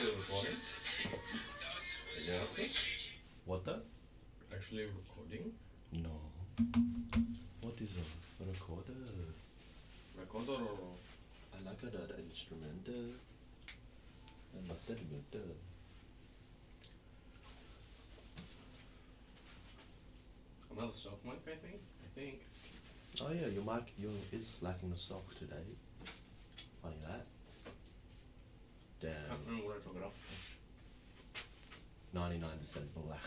actually recording? Yeah. What the? Actually recording? No. What is a recorder? Recorder or... I like that instrument. I must admit. Another sock mic, I think. Oh yeah, your mic is lacking a sock today. Funny that. I Damn. can't remember what I took it off. 99% black.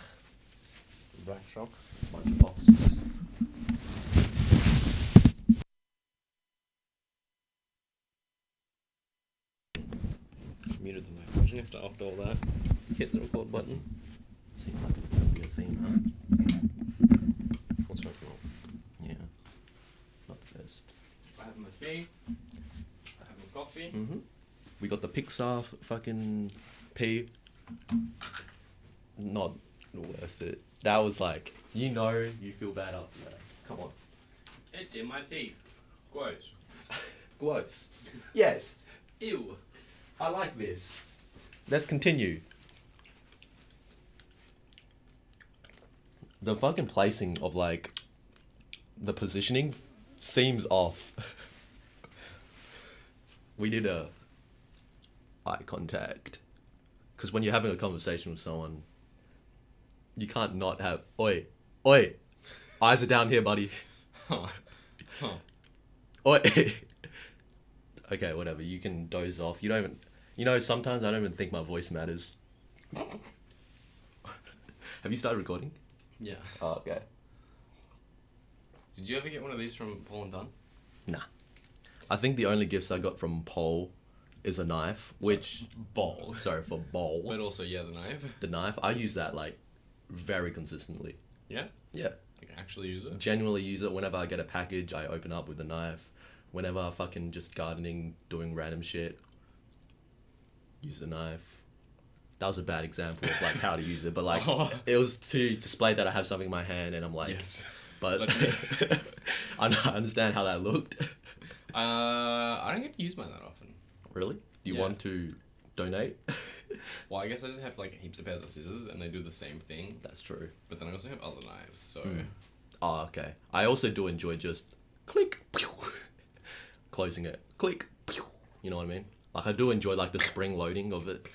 Black sock. Bunch of boxes. Muted the mic. You have to opt all that. Hit the record button. Seems like it's gonna be a theme, huh? What's going on? Yeah. Not the best. I have my tea. I have my coffee. Mm-hmm. We got the Pixar fucking P. Not worth it. That was like, you feel bad after that. Come on. It's in my teeth. Gross. Gross. Yes. Ew. I like this. Let's continue. The fucking placing of like the positioning seems off. We did a eye contact. Because when you're having a conversation with someone, you can't not have oi. Eyes are down here, buddy. Huh. Oi. Okay, whatever. You can doze off. You don't even... sometimes I don't even think my voice matters. Have you started recording? Yeah. Oh, okay. Did you ever get one of these from Paul and Dunn? Nah. I think the only gifts I got from Paul is a knife, which... Ball. Sorry, for bowl. But also, yeah, the knife. The knife, I use that, like, very consistently. Yeah? Yeah. Like, actually use it? Genuinely use it. Whenever I get a package, I open up with the knife. Whenever I fucking just gardening, doing random shit, use the knife. That was a bad example of like how to use it, but like it was to display that I have something in my hand, and I'm like, Yes. but I understand how that looked. I don't get to use mine that often. Really? You Yeah. want to donate? Well, I guess I just have like heaps of pairs of scissors, and they do the same thing. That's true. But then I also have other knives, so... Oh, okay. I also do enjoy just click, pew, closing it, click, pew, you know what I mean? Like I do enjoy like the spring loading of it.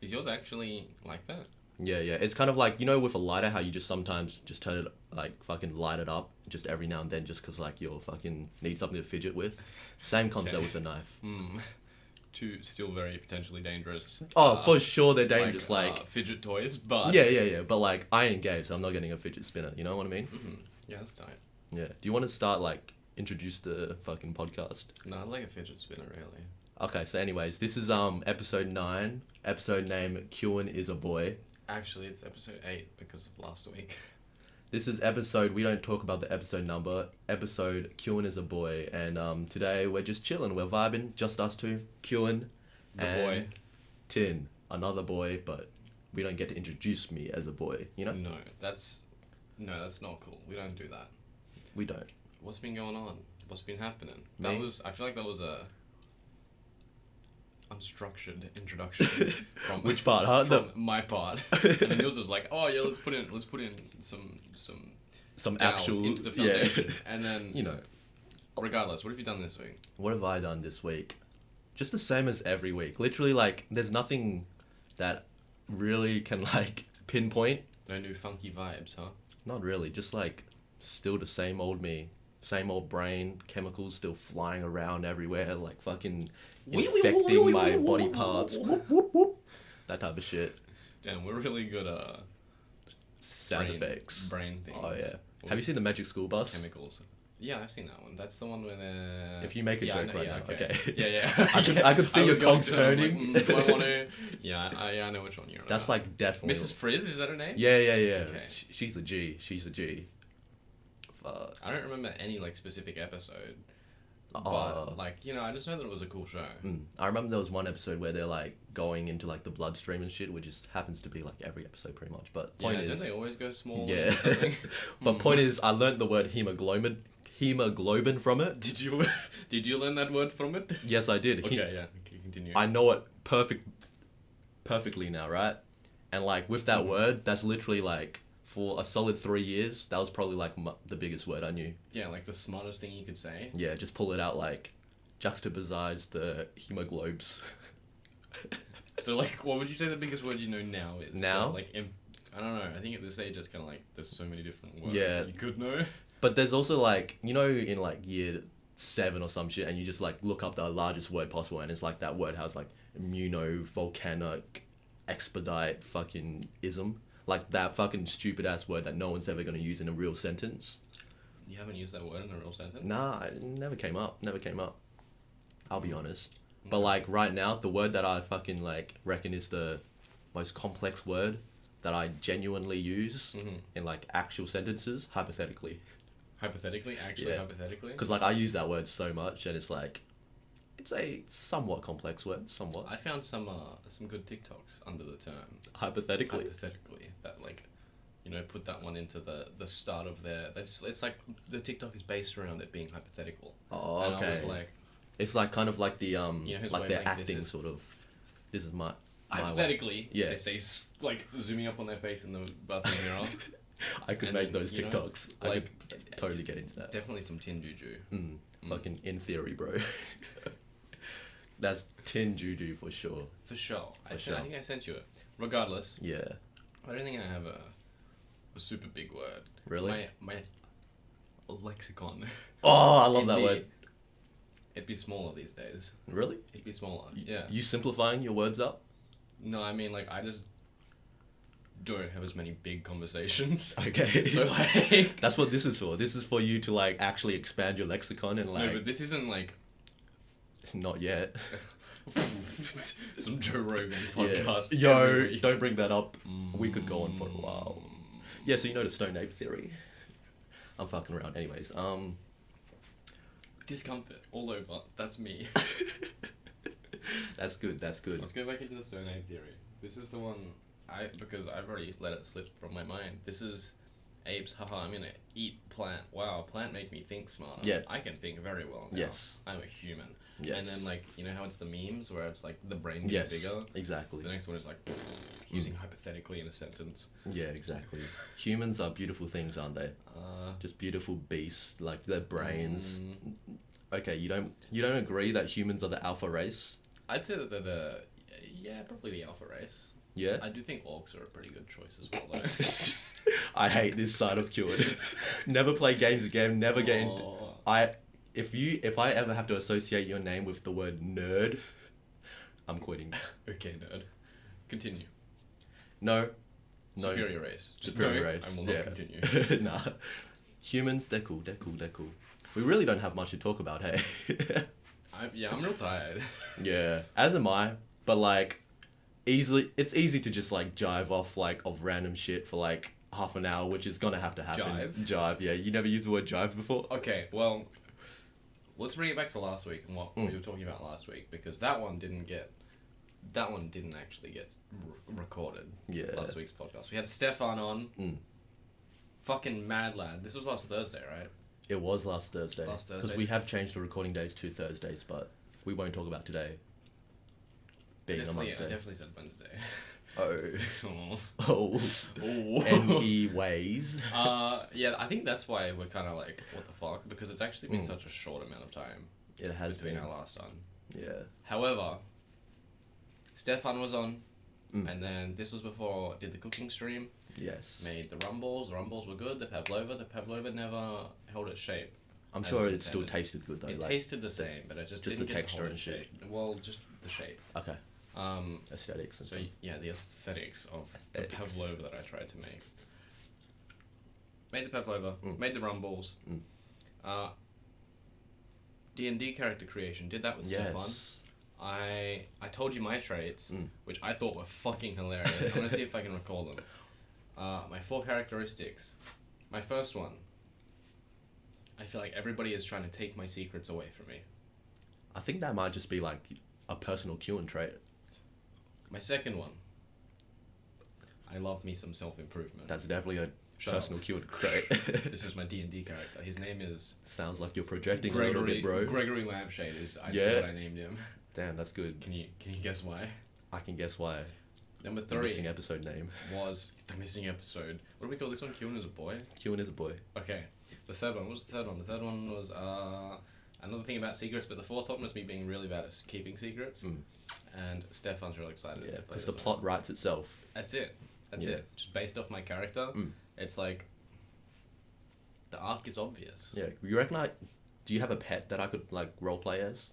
Is yours actually like that? Yeah. It's kind of like, with a lighter, how you just sometimes just turn it, like, fucking light it up just every now and then just because, like, you'll fucking need something to fidget with. Same concept Okay. with the knife. Two still very potentially dangerous. Oh, for sure they're dangerous. Like, fidget toys, but... yeah. But, like, I ain't gay, so I'm not getting a fidget spinner. You know what I mean? Yeah, that's tight. Yeah. Do you want to start, like, introduce the fucking podcast? No, I'd like a fidget spinner, really. Okay, so anyways, this is episode 9. Episode name, Kewin is a boy. Actually, it's episode 8 because of last week. This is episode, we don't talk about the episode number, episode Kewin is a boy, and today we're just chilling, we're vibing, just us two, Kewin The and boy. Tin, another boy, but we don't get to introduce me as a boy, you know? No, that's not cool. We don't do that. We don't. What's been going on? What's been happening? Me? I feel like that was a unstructured introduction from Which part, huh? from my part. And then yours was like, oh yeah, let's put in Some dowels actual, into the foundation. And then regardless, what have you done this week? What have I done this week? Just the same as every week. Literally, like, there's nothing that really can, like, pinpoint. No new funky vibes, huh? Not really, just like still the same old me, same old brain, chemicals still flying around everywhere, like fucking infecting my body parts, that type of shit. Damn, we're really good Sound effects. brain things. Oh yeah. Have you seen the Magic School Bus? Chemicals. Yeah, I've seen that one. That's the one where they're... If you make a Yeah, I joke know, right yeah, now, okay. Yeah. I could see your was going cogs to, I'm like, turning. do I want to... Yeah, I know which one you're on. That's like definitely. Mrs. Frizz, is that her name? Yeah. Okay. She's a G. She's a G. Fuck. I don't remember any like specific episode, Oh. but like I just know that it was a cool show. I remember there was one episode where they're like going into like the bloodstream and shit, which just happens to be like every episode pretty much. But point Don't is, they always go small? yeah. But point is, I learned the word hemoglobin from it. Did you learn that word from it? Yes, I did. Okay, yeah. Continue. I know it perfectly now, right? And like with that word, that's literally like for a solid 3 years, that was probably like the biggest word I knew. Yeah, like the smartest thing you could say. Yeah, just pull it out like juxtapose the hemoglobes. So like, what would you say the biggest word you know now is? Now? I don't know. I think at this age, it's kind of like there's so many different words Yeah. that you could know. But there's also like, you know, in like year 7 or some shit, and you just like look up the largest word possible, and it's like that word has like immunovolcanic expedite fucking ism. Like that fucking stupid ass word that no one's ever gonna use in a real sentence. You haven't used that word in a real sentence? Nah, it never came up. Never came up. I'll be honest. But like right now, the word that I fucking like reckon is the most complex word that I genuinely use in like actual sentences, hypothetically. Hypothetically? Actually, Yeah. hypothetically? Because like I use that word so much, and it's like, it's a somewhat complex word, somewhat. I found some good TikToks under the term Hypothetically. hypothetically that like, you know, put that one into the start of their. It's like the TikTok is based around it being hypothetical. Oh, And okay. I was like, It's like kind of like the whose like their wavelength this acting is? sort of. This is my way. hypothetically, Yeah. they say like zooming up on their face in the bathroom mirror. I could And make then, those you know, TikToks. I like, could totally get into that. Definitely some tin juju. Fucking in theory, bro. That's tin juju for sure. For sure. I sure. think I sent you it. Regardless, Yeah. I don't think I have a super big word. Really? My lexicon. Oh, I love It'd that be- word. It'd be smaller these days. Really? It'd be smaller. Yeah. You simplifying your words up? No, I mean like I just don't have as many big conversations. Okay. So like That's what this is for. This is for you to like actually expand your lexicon and no, like but this isn't like not yet. some Joe Rogan Yeah. podcast. Yo, every week. don't bring that up. We could go on for a while. Yeah, so you know the Stone Ape theory. I'm fucking around. Anyways, Discomfort all over. That's me. that's good. That's good. Let's go back into the Stone Age theory. This is the one because I've already let it slip from my mind. This is apes. Haha, I'm gonna eat plant. Wow, plant make me think smarter. Yeah. I can think very well now. Yes. I'm a human. Yes. And then like you know how it's the memes where it's like the brain gets Yes. bigger. Exactly. The next one is like using hypothetically in a sentence. Yeah, exactly. Humans are beautiful things, aren't they? Just beautiful beasts, like their brains. Okay, you don't agree that humans are the alpha race? I'd say that they're probably the alpha race. Yeah. I do think orcs are a pretty good choice as well though. I hate this side of Cured. Never play games again. Never get into. Oh. If I ever have to associate your name with the word nerd, I'm quitting. Okay, nerd. Continue. No. No. Superior race. Just Superior no, race. I will not yeah. continue. Nah. Humans, they're cool. We really don't have much to talk about, hey. I'm real tired. Yeah, as am I. But like, it's easy to just like jive off like of random shit for like half an hour, which is gonna have to happen. Jive. Yeah, you never used the word jive before. Okay, well, let's bring it back to last week and what we were talking about last week because that one didn't actually get recorded. Yeah. Last week's podcast, we had Stefan on. Fucking mad lad. This was last Thursday, right? It was last Thursday. Last Because Thursday. we have changed the recording days to Thursdays, but we won't talk about today. Being a I Monday. definitely said Wednesday. Oh. Oh. Oh. Anyways. Yeah, I think that's why we're kind of like, what the fuck? Because it's actually been such a short amount of time It has between been. our last one. Yeah. However, Stefan was on, and then this was before I did the cooking stream. Yes. Made the rumbles. The rumbles were good. The pavlova never held its shape. I'm as sure it intended. still tasted good though. It like, tasted the same, but it just just didn't the get texture to hold and its shit. shape. Well, just the shape. Okay. Aesthetics and So stuff. yeah, the aesthetics of Aesthetic. the pavlova that I tried to make. Made the pavlova. Made the rumbles. D&D character creation. Did that with Stefan. Yes. I told you my traits, which I thought were fucking hilarious. I'm gonna see if I can recall them. My 4 characteristics. My first one. I feel like everybody is trying to take my secrets away from me. I think that might just be like a personal cue and trait. My second one. I love me some self-improvement. That's definitely a Shut personal up. cue and trait. This is my D&D character. His name is Sounds like you're projecting a little bit, bro. Gregory Lampshade is Yeah. what I named him. Damn, that's good. Can you guess why? I can guess why. Number The missing 3 episode name. was the missing episode. What do we call this one? Kieran is a boy? Kieran is a boy. Okay. The third one. What was the third one? The third one was another thing about secrets, but the fourth one was me being really bad at keeping secrets. And Stefan's really excited Yeah, to play because this the one. plot writes itself. That's it. That's Yeah. it. Just based off my character, it's like the arc is obvious. Yeah, you reckon do you have a pet that I could like roleplay as?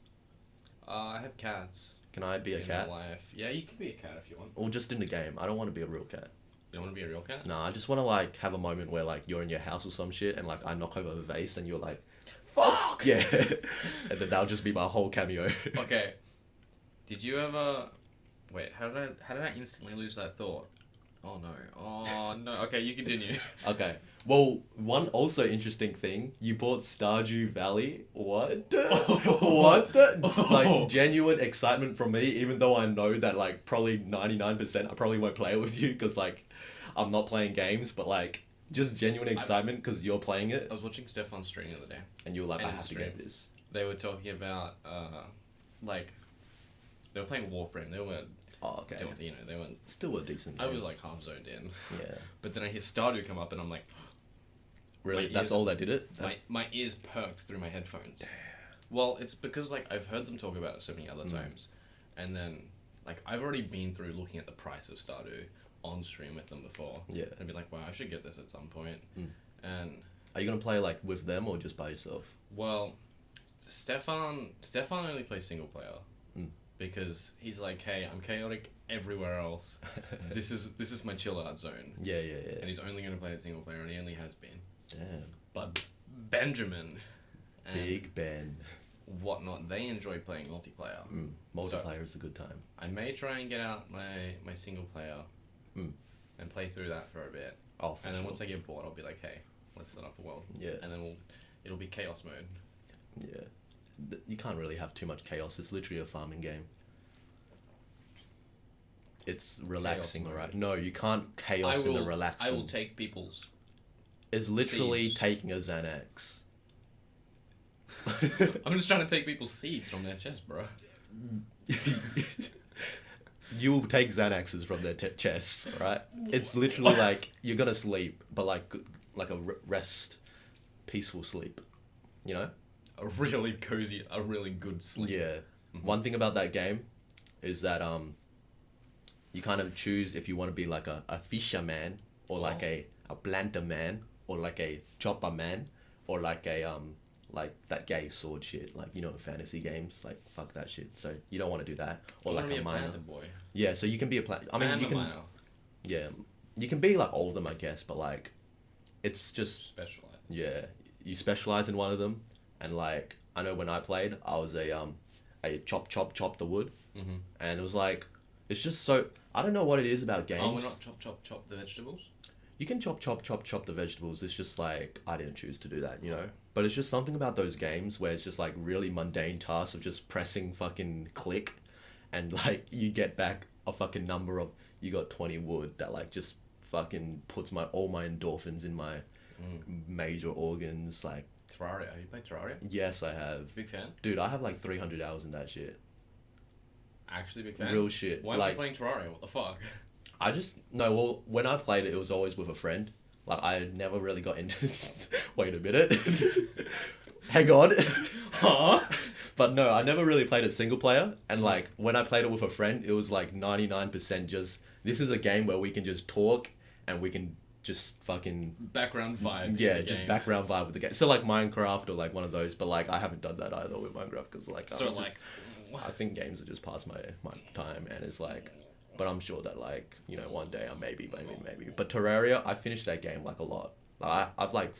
I have cats. Can I be a in cat? my life. Yeah, you can be a cat if you want. Or just in the game? I don't want to be a real cat. You don't want to be a real cat? Nah, I just want to like have a moment where like you're in your house or some shit and like I knock over a vase and you're like, fuck! Yeah. And then that'll just be my whole cameo. Okay. Did you ever... Wait, how did I instantly lose that thought? Oh no. Oh no. Okay, you continue. Okay. Well, one also interesting thing, you bought Stardew Valley. What? What? Like, genuine excitement from me, even though I know that, like, probably 99% I probably won't play it with you, because, like, I'm not playing games, but, like, just genuine excitement because you're playing it. I was watching Stefan's stream the other day. And you were like, I And have to get this. They were talking about, like, they were playing Warframe. They weren't, Oh, okay. you know, they weren't... Still a decent I game. was, like, half zoned in. Yeah. But then I hear Stardew come up and I'm like... Really? My That's ears- all that did it? That's... My ears perked through my headphones. Well, it's because, like, I've heard them talk about it so many other times. And then, like, I've already been through looking at the price of Stardew on stream with them before. Yeah. And be like, wow, I should get this at some point. And, Are you going to play, like, with them or just by yourself? well, Stefan only plays single player. Because he's like, hey, I'm chaotic everywhere else. This is my chill out zone. Yeah. And he's only going to play it single player, and he only has been. Damn. But Benjamin and Big Ben. whatnot, they enjoy playing multiplayer. Multiplayer is a good time. I may try and get out my single player and play through that for a bit. Oh, for And then sure. once I get bored, I'll be like, hey, let's set up a world. Yeah. And then it'll be chaos mode. Yeah. You can't really have too much chaos. It's literally a farming game. It's relaxing, mode. alright? No, you can't chaos in the relaxing. I will take people's... It's literally seeds. taking a Xanax. I'm just trying to take people's seeds from their chest, bro. You will take Xanaxes from their chests, right? It's literally like you're gonna sleep, but like a rest, peaceful sleep. You know? A really cozy, a really good sleep. Yeah. One thing about that game is that you kind of choose if you want to be like a fisherman or like a planter man or like a chopper man or like a like that gay sword shit, like, you know, in fantasy games, like, fuck that shit. So you don't want to do that. Or I like wanna be a miner. planter boy. Yeah, so you can be a plant. I mean, And you a can. miner. Yeah, you can be like all of them, I guess, but like, it's just Specialized. yeah. You specialize in one of them, and like I know when I played, I was a chop the wood, and it was like, it's just so I don't know what it is about games. Oh, we're not chop the vegetables? You can chop the vegetables. It's just like I didn't choose to do that, you know. But it's just something about those games where it's just like really mundane tasks of just pressing fucking click, and like you get back a fucking number of you got 20 wood that like just fucking puts all my endorphins in my major organs. Like, Terraria. Have you played Terraria? yes, I have. Big fan? Dude, I have like 300 hours in that shit. Actually big fan? Real shit. Why am like, I playing Terraria? What the fuck? I just no. Well, when I played it, it was always with a friend. Like I never really got into. Wait a minute. Hang on. Huh? But no, I never really played it single player. And like when I played it with a friend, it was like 99% just. This is a game where we can just talk and we can just fucking Background vibe. yeah, in the just game. background vibe with the game. So like Minecraft or like one of those. But like I haven't done that either with Minecraft because like So I'm just- like, I think games are just past my time, and it's like, but I'm sure that like, you know, one day I maybe. But Terraria, I finished that game like a lot. Like I've like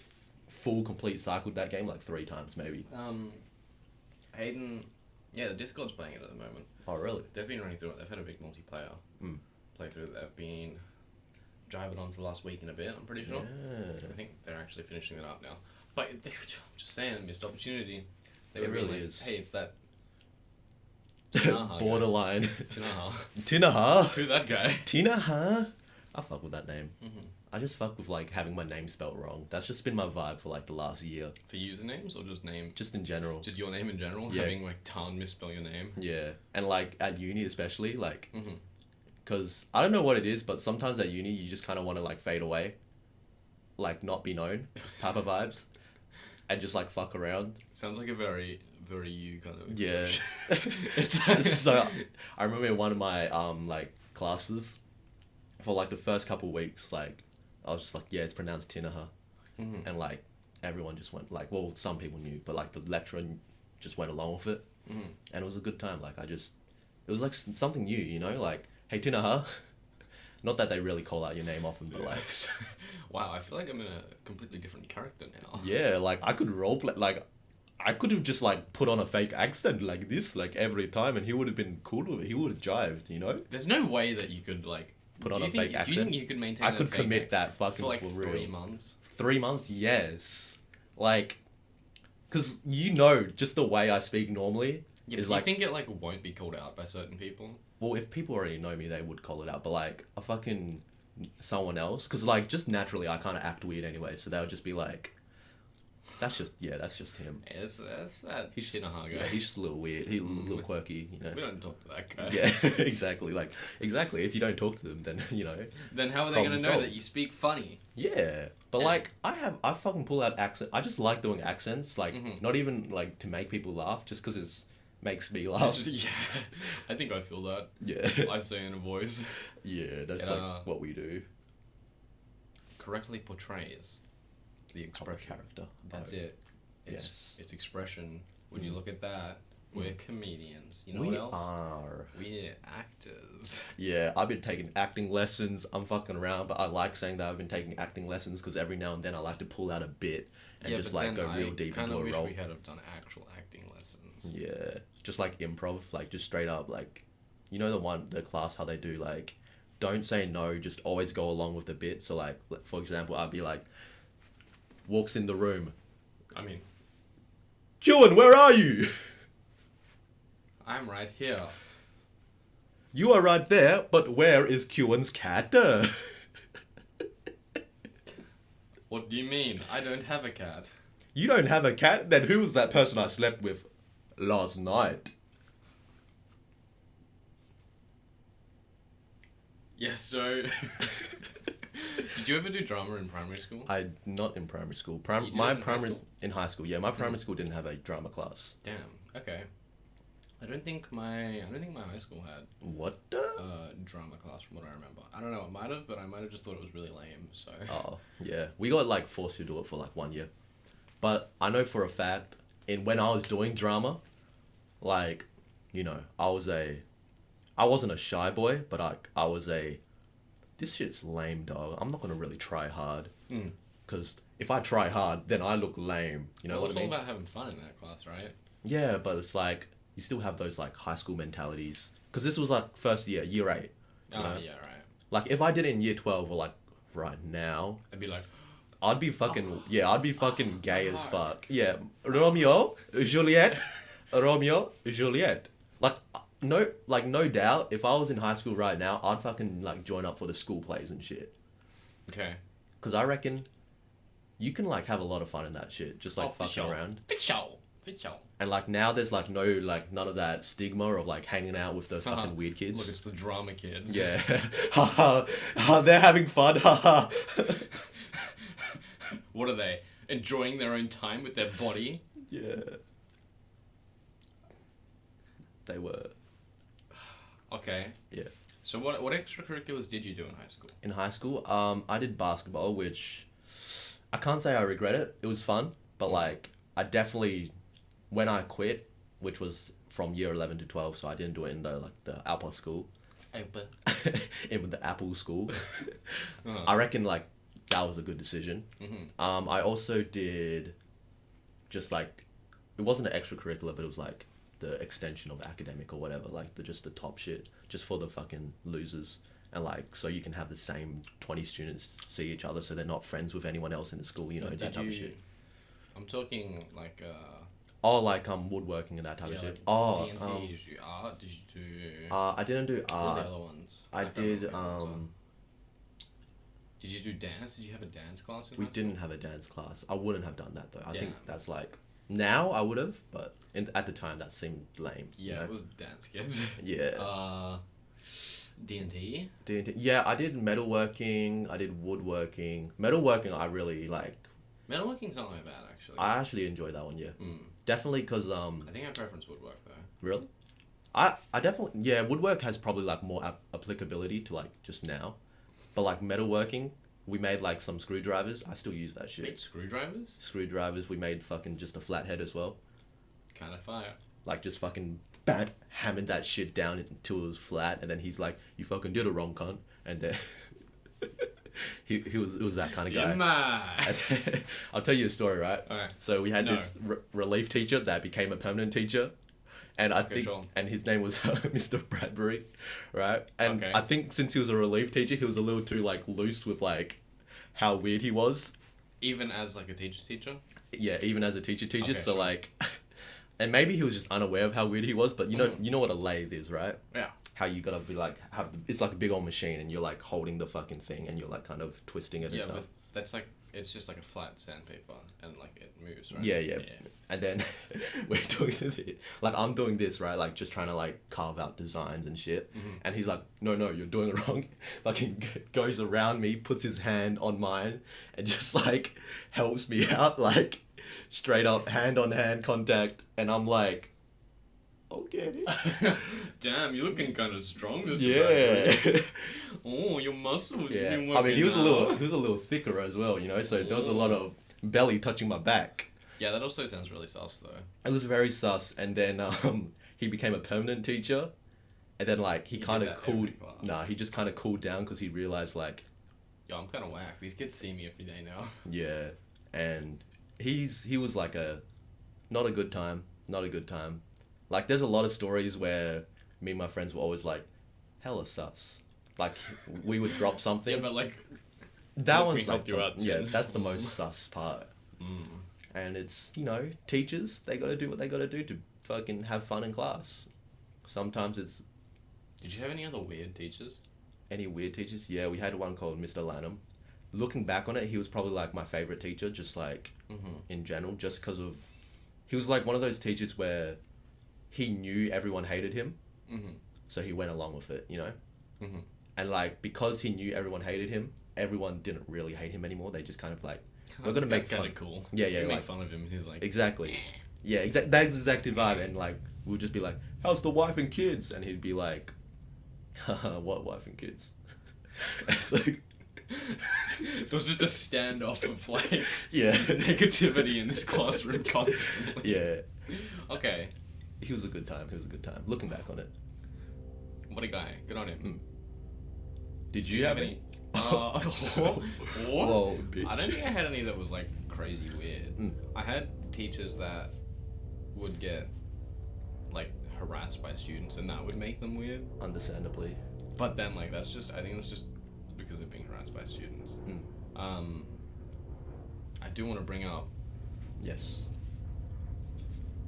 full complete cycled that game like 3 times maybe. Hayden, yeah, the Discord's playing it at the moment. Oh really? They've been running through it. They've had a big multiplayer playthrough that they've been driving on for the last week and a bit, I'm pretty sure. Yeah. I think they're actually finishing it up now. But just saying, missed opportunity. They It were really like, is. hey, it's that Tinaha guy. Borderline. Tinaha. Tinaha. Who that guy? Tinaha. I fuck with that name. I just fuck with like having my name spelled wrong. That's just been my vibe for like the last year. For usernames or just name? Just in general. Just your name in general? Yeah. Having like Tan misspell your name? Yeah. And like at uni especially, like because I don't know what it is, but sometimes at uni you just kind of want to like fade away, like not be known type of vibes, and just like fuck around. Sounds like a very, very you kind of. Yeah. It's So I remember in one of my like classes, for like the first couple weeks, like I was just like, yeah, it's pronounced Tinaha, and like everyone just went like, well, some people knew, but like the lecturer just went along with it, and it was a good time. Like it was like something new, you know, like hey Tinaha. Not that they really call out your name often, but like, wow, I feel like I'm in a completely different character now. yeah, like I could roleplay, like I could have just like put on a fake accent like this, like every time, and he would have been cool with it. He would have jived, you know. There's no way that you could like Put on a fake accent. Do you think you could maintain? I could commit that fucking for like for 3 real. months. 3 months, yes. Like, cause you know, just the way I speak normally Yeah, is but like. do you think it like won't be called out by certain people? Well, if people already know me, they would call it out. But like a fucking someone else, cause like just naturally I kind of act weird anyway, so they'll just be like, that's just him. Yeah, that's that He's Shinaha guy. Yeah, he's just a little weird. He's a little quirky, you know. We don't talk to that guy. Yeah, exactly. Like, exactly. If you don't talk to them, then, you know. Then how are they Problem gonna know solved. that you speak funny? Yeah. But, Yeah. like, I fucking pull out accent. I just like doing accents. Like, not even, like, to make people laugh, just because it makes me laugh. Yeah, I think I feel that. Yeah. I say in a voice. Yeah, that's, It, like, what we do. Correctly portrays the Proper expression. character. That's Oh, it. Yes. It's expression. When you look at that, we're comedians. You know we what else? are. We're actors. Yeah, I've been taking acting lessons. I'm fucking around, but I like saying that I've been taking acting lessons because every now and then I like to pull out a bit and Yeah, just but like then go real deep kind into of a wish role. we had have done actual acting lessons. Yeah, just like improv, like just straight up, like, you know the class how they do like, don't say no, just always go along with the bit. So like, for example, I'd be like, walks in the room, I mean, Juan, where are you? I'm right here. You are right there, but where is Juan's cat? What do you mean? I don't have a cat. You don't have a cat? Then who was that person I slept with last night? Yes, so... Did you ever do drama in primary school? Not in primary school. You did My it in high primary school? in high school. Yeah, my primary school didn't have a drama class. Damn. Okay. I don't think my high school had What? drama class from what I remember. I don't know. It might have, but I might have just thought it was really lame. So. Oh, yeah. We got like forced to do it for like 1 year. But I know for a fact, when I was doing drama, like, you know, I wasn't a shy boy, but I was this shit's lame, dog. I'm not gonna really try hard. Because if I try hard, then I look lame. You know Well, what it's I all mean? about having fun in that class, right? Yeah, but it's like, you still have those like high school mentalities. Because this was like first year, year 8. You know? Yeah, right. Like, if I did it in year 12 or like right now, I'd be like, I'd be fucking I'd be fucking gay my as heart. fuck. Yeah, Romeo, Juliet, Romeo, Juliet. Like no doubt, if I was in high school right now, I'd fucking like join up for the school plays and shit. okay. Cause I reckon you can like have a lot of fun in that shit, just like for fucking sure. around. For sure. And like now, there's like none of that stigma of like hanging out with those fucking weird kids. Look, it's the drama kids. Yeah, haha, they're having fun, haha. What are they? Enjoying their own time with their body? Yeah. They were. Okay. Yeah. So what extracurriculars did you do in high school? In high school, I did basketball, which I can't say I regret it. It was fun, but like I definitely, when I quit, which was from year 11 to 12, so I didn't do it in the Apple school, in the Apple school. I reckon like that was a good decision. I also did, just like, it wasn't an extracurricular, but it was like the extension of academic or whatever, like just the top shit, just for the fucking losers. And like, so you can have the same 20 students see each other, so they're not friends with anyone else in the school, you know, that type of shit. I'm talking like Oh, like woodworking and that type of shit. Oh, D&T, did you do art? Did you do I didn't do what are art. the other ones? I can't did remember what the ones are. Did you do dance? Did you have a dance class in We high didn't have a dance class. I wouldn't have done that though. I think Damn. that's like, now I would have, but at the time that seemed lame. Yeah, you know? it was dance kids. Yeah. D&T? D&T. Yeah, I did metalworking. I did woodworking. Metalworking, I really like. Metalworking's not that bad, actually. I actually enjoy that one. Yeah, Mm. definitely because I think I preference woodwork, though. Really? I definitely yeah. Woodwork has probably like more applicability to like just now, but like metalworking, we made like some screwdrivers. I still use that shit. Make screwdrivers? Screwdrivers. We made fucking just a flathead as well. Kind of fire. Like just fucking bang, hammered that shit down until it was flat, and then he's like, "You fucking did it wrong, cunt," and then. He was that kind of guy. Yeah. I'll tell you a story, right? Okay. So we had this relief teacher that became a permanent teacher, and I think sure. and his name was Mr. Bradbury, right? And Okay. I think since he was a relief teacher, he was a little too like loose with like how weird he was. Even as like a teacher? Yeah, even as a teacher. Okay, So sure. like, and maybe he was just unaware of how weird he was. But you know what a lathe is, right? Yeah. How you gotta be like it's like a big old machine and you're like holding the fucking thing and you're like kind of twisting it and Yeah, stuff. but that's like, it's just like a flat sandpaper and like it moves, right? Yeah. And then we're doing it like I'm doing this, right? Like just trying to like carve out designs and shit. Mm-hmm. And he's like, no, you're doing it wrong. Fucking goes around me, puts his hand on mine, and just like helps me out, like straight up hand on hand contact. And I'm like, okay. Damn, you're looking kind of strong, Mr. Yeah. Bradbury. Oh, your muscles. Yeah. You've been I mean, he was working a little thicker as well, you know. So there was a lot of belly touching my back. Yeah, that also sounds really sus, though. It was very sus, and then he became a permanent teacher, and then like he He kind did of that every cooled. class. Nah, he just kind of cooled down because he realized like Yo, I'm kind of whack. These kids see me every day now. yeah, and he was like not a good time. Like there's a lot of stories where me and my friends were always like, hella sus. Like we would drop something. Yeah, but like, that let me one's help like you out, yeah, Tim. that's the most sus part. And it's, you know, teachers, they gotta do what they gotta do to fucking have fun in class. Sometimes it's did you have any other weird teachers? any weird teachers. Yeah, we had one called Mr. Lanham. Looking back on it, he was probably like my favorite teacher, just like in general, just because of he was like one of those teachers where he knew everyone hated him, so he went along with it, you know. And like because he knew everyone hated him, everyone didn't really hate him anymore. They just kind of like we're gonna make kind fun. of cool. Yeah, You like make fun of him. And he's like, exactly. Yeah, exactly. That's exactly the vibe. And like we'll just be like, "How's the wife and kids?" And he'd be like, "What wife and kids?" It's like, so it's just a standoff of like yeah, negativity in this classroom constantly. yeah. Okay, He was a good time. Looking back on it. what a guy. Good on him. Did you have any? What? Whoa, bitch. I don't think I had any that was like crazy weird. I had teachers that would get like harassed by students and that would make them weird. Understandably. But then like I think that's just because of being harassed by students. I do want to bring up Yes.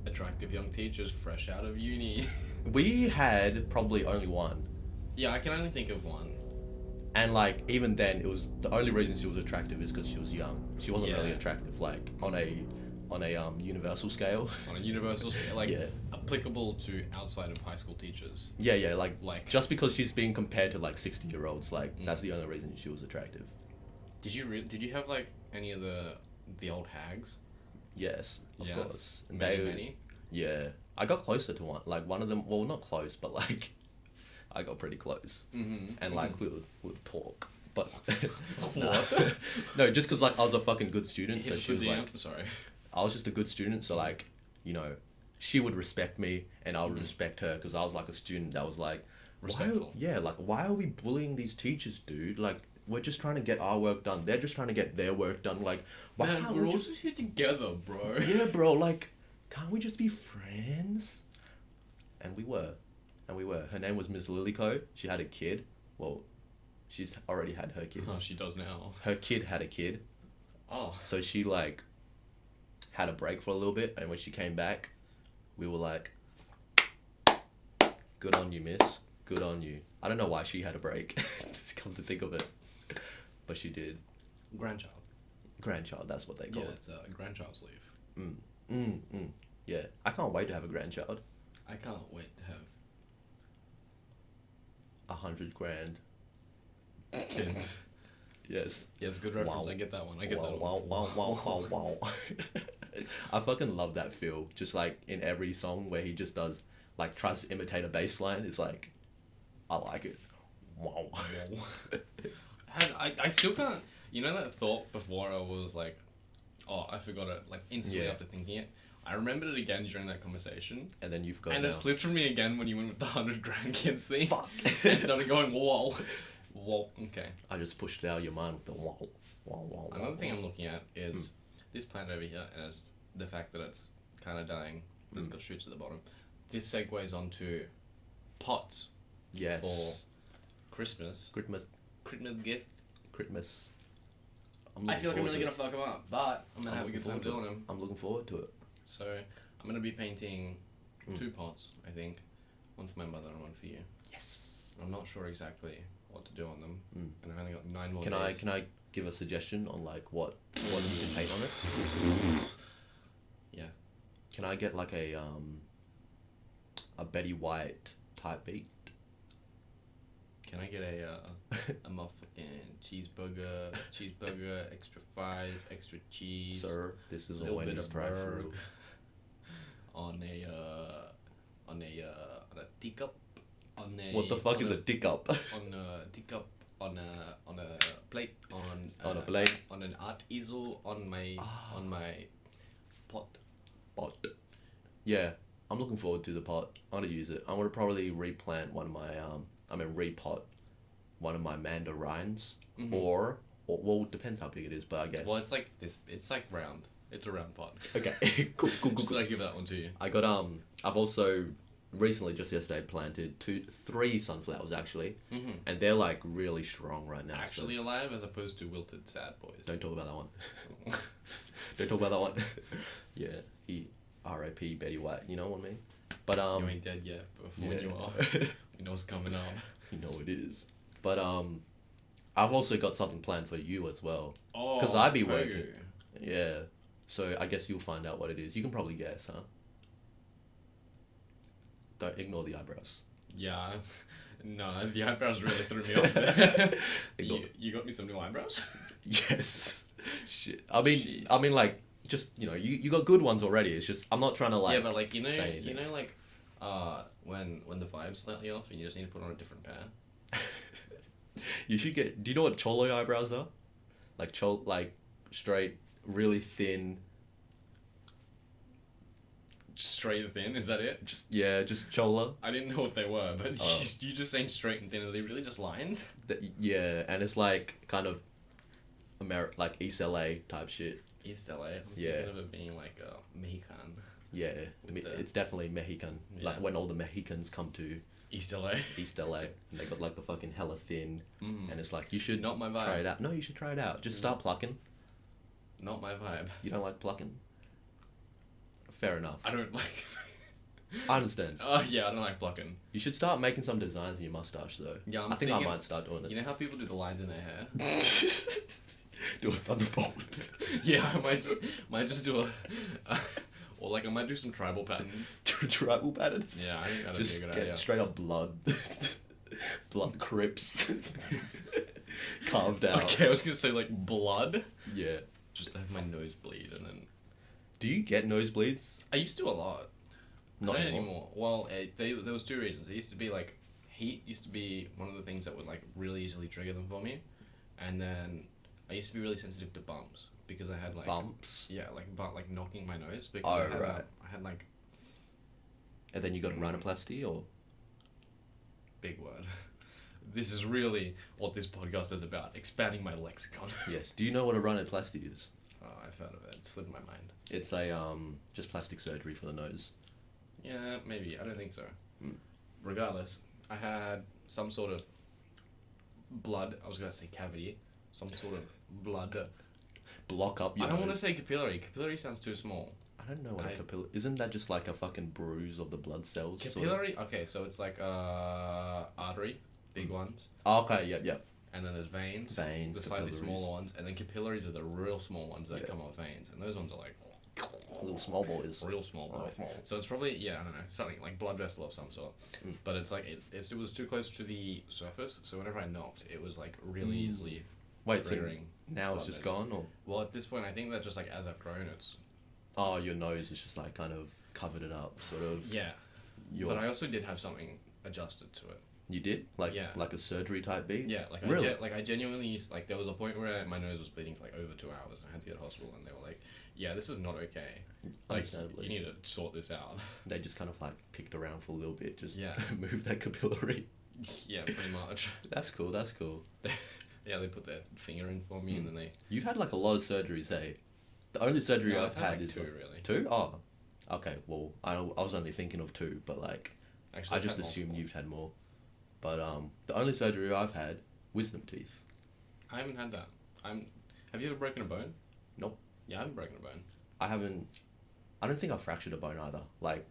attractive young teachers fresh out of uni. We had probably only one. Yeah, I can only think of one. And like even then, it was the only reason she was attractive is because she was young. She wasn't really Yeah. attractive, like on a universal scale. On a universal scale, like Yeah. applicable to outside of high school teachers. Yeah, like Like- just because she's being compared to like 60-year-olds, like that's the only reason she was attractive. Did you have like any of the old hags? Yes, of Yes. course. And Many. Yeah, I got closer to one. Like one of them. Well, not close, but like I got pretty close. And like we would talk, but What? no, just because like I was a fucking good student, so Here's she was the like, DM. Sorry. I was just a good student, so like, you know, she would respect me and I would respect her because I was like a student that was like, Respectful. why are we bullying these teachers, dude? Like, we're just trying to get our work done. They're just trying to get their work done. Like, why Man, can't we're we all just... just here together, bro. Yeah, bro, like, can't we just be friends? And we were. Her name was Miss Lilyco. She had a kid. Well, she's already had her kids. Oh, she does now. Her kid had a kid. Oh. So she like had a break for a little bit, and when she came back, we were like, "Good on you, miss. Good on you." I don't know why she had a break. Come to think of it, but she did. Grandchild. Grandchild, that's what they call Yeah, it. it's a grandchild's leave. Yeah, I can't wait to have a grandchild. I can't wait to have 100 grand. Kids. Yes. Yes, good reference. Wow. I get that one. I get that Wow, one. wow, wow, wow, wow, wow. I fucking love that feel. Just like in every song where he just does, like, tries to imitate a bass line. It's like, I like it. Wow. I still can't. You know that thought before I was like, oh, I forgot it. Like instantly Yeah. after thinking it, I remembered it again during that conversation, And then you've got and now. it slipped from me again when you went with the 100 grand kids thing. Fuck. And started going whoa, whoa. Okay. I just pushed it out of your mind with the wow, wow, wow. Another wow, thing wow. I'm looking at is this plant over here, and it's the fact that it's kind of dying, but it's got shoots at the bottom. This segues onto pots Yes. for Christmas. Christmas. Christmas gift. Christmas. I feel like I'm really gonna fuck them up, but I'm gonna have a good time doing them. I'm looking forward to it. So I'm gonna be painting 2 pots, I think. One for my mother and one for you. Yes. I'm not sure exactly what to do on them, Mm. and I've only got 9 more Can days. I give a suggestion on like what you can paint on it? Yeah. Can I get like a Betty White type beat? Can I get a motherfucking cheeseburger, extra fries, extra cheese, Sir, this is a little bit Wendy's of drive-through. burg on a teacup, on a What the fuck is a dick up? on a teacup, on a plate, On a plate. on an art easel, on my pot. Pot. Yeah, I'm looking forward to the pot. I'm gonna use it. I'm gonna probably replant one of my repot one of my mandarines, or well, depends how big it is, but I guess. Well, it's like this. It's like round. It's a round pot. Okay, cool. Just thought I'd give that one to you. I got I've also recently, just yesterday, planted 3 sunflowers actually, and they're like really strong right now. Actually alive as opposed to wilted sad boys. Don't talk about that one. Don't talk about that one. Yeah, R.I.P. Betty White. You know what I mean? But You ain't dead yet, but for when yeah. you are, you know what's coming up. You know it is. But I've also got something planned for you as well. Oh, 'Cause I be Pogu. working. Yeah. So I guess you'll find out what it is. You can probably guess, huh? Don't ignore the eyebrows. Yeah. No, the eyebrows really threw me off there. Ignore- you got me some new eyebrows? Yes. Shit. Shit. I mean, like, just you got good ones already. It's just I'm not trying to like. Yeah, but like say anything. like, when the vibe's slightly off and you just need to put on a different pair. You should get. Do you know what cholo eyebrows are? Like straight, really thin. Straight thin, is that it? Just cholo. I didn't know what they were, but Oh. you just saying straight and thin. Are they really just lines? Yeah, and it's like kind of, like East LA type shit. East LA. I'm Yeah. thinking of it being like a Mexican. Yeah, With the- it's definitely Mexican. Yeah. Like when all the Mexicans come to East LA. East LA, and they got like the fucking hella thin, Mm. and it's like you should Not my vibe. try it out. No, you should try it out. Just start plucking. Not my vibe. You don't like plucking? Fair enough. I don't like. I understand. Oh yeah, I don't like plucking. You should start making some designs in your mustache though. Yeah, I think I might start doing it. You know how people do the lines in their hair? Do a thunderbolt. Yeah, I might just do or like I might do some tribal patterns. Tribal patterns. Yeah, I think that'd Just be a good get idea. straight up blood. Blood crips. Carved out. Okay, I was gonna say like blood. Yeah. Just have my nose bleed and then. Do you get nosebleeds? I used to a lot. Not I don't anymore. Well, there was 2 reasons. It used to be like heat used to be one of the things that would like really easily trigger them for me, and then I used to be really sensitive to bumps because I had like Bumps. Yeah, like knocking my nose because Oh, I had, right. I had like And then you got a rhinoplasty or? big word. This is really what this podcast is about, expanding my lexicon. Yes. Do you know what a rhinoplasty is? Oh, I've heard of it. It's slipped my mind. It's a just plastic surgery for the nose. Yeah, maybe. I don't think so. Mm. Regardless, I had some sort of blood. I was going to say cavity. Some sort of blood. Block up your I don't want to nose. say capillary. Capillary sounds too small. I don't know what a I- capillary... Isn't that just like a fucking bruise of the blood cells? sort of? Capillary? Okay, so it's like artery, big ones. Oh, okay, yep. And then there's veins. Veins, The slightly capillaries. smaller ones. And then capillaries are the real small ones that Yeah. come off veins. And those ones are like Little small boys. Real small Oh, boys. small. So it's probably, yeah, I don't know, something like blood vessel of some sort. But it's like it was too close to the surface, so whenever I knocked, it was like really easily Wait, so triggering. now it's blood just vessel. gone, or Well, at this point, I think that just like as I've grown, it's oh, your nose is just like kind of covered it up, sort of. yeah. Your But I also did have something adjusted to it. you did like Yeah. like a surgery type beat. Yeah, like Really? I genuinely like there was a point where my nose was bleeding for like over 2 hours, and I had to get to hospital, and they were like, "Yeah, this is not okay. Like Understandably. you need to sort this out." They just kind of like picked around for a little bit, just Yeah. move that capillary. Yeah, pretty much. That's cool. That's cool. Yeah, they put their finger in for me, and then they. You've had like a lot of surgeries, hey? The only surgery No, I've had like is two like, really. two. Oh, okay. Well, I was only thinking of two, but like Actually, I I've just had assumed multiple. you've had more. But the only surgery I've had, wisdom teeth. I haven't had that. Have you ever broken a bone? Nope. Yeah, I haven't broken a bone. I haven't. I don't think I fractured a bone either. Like,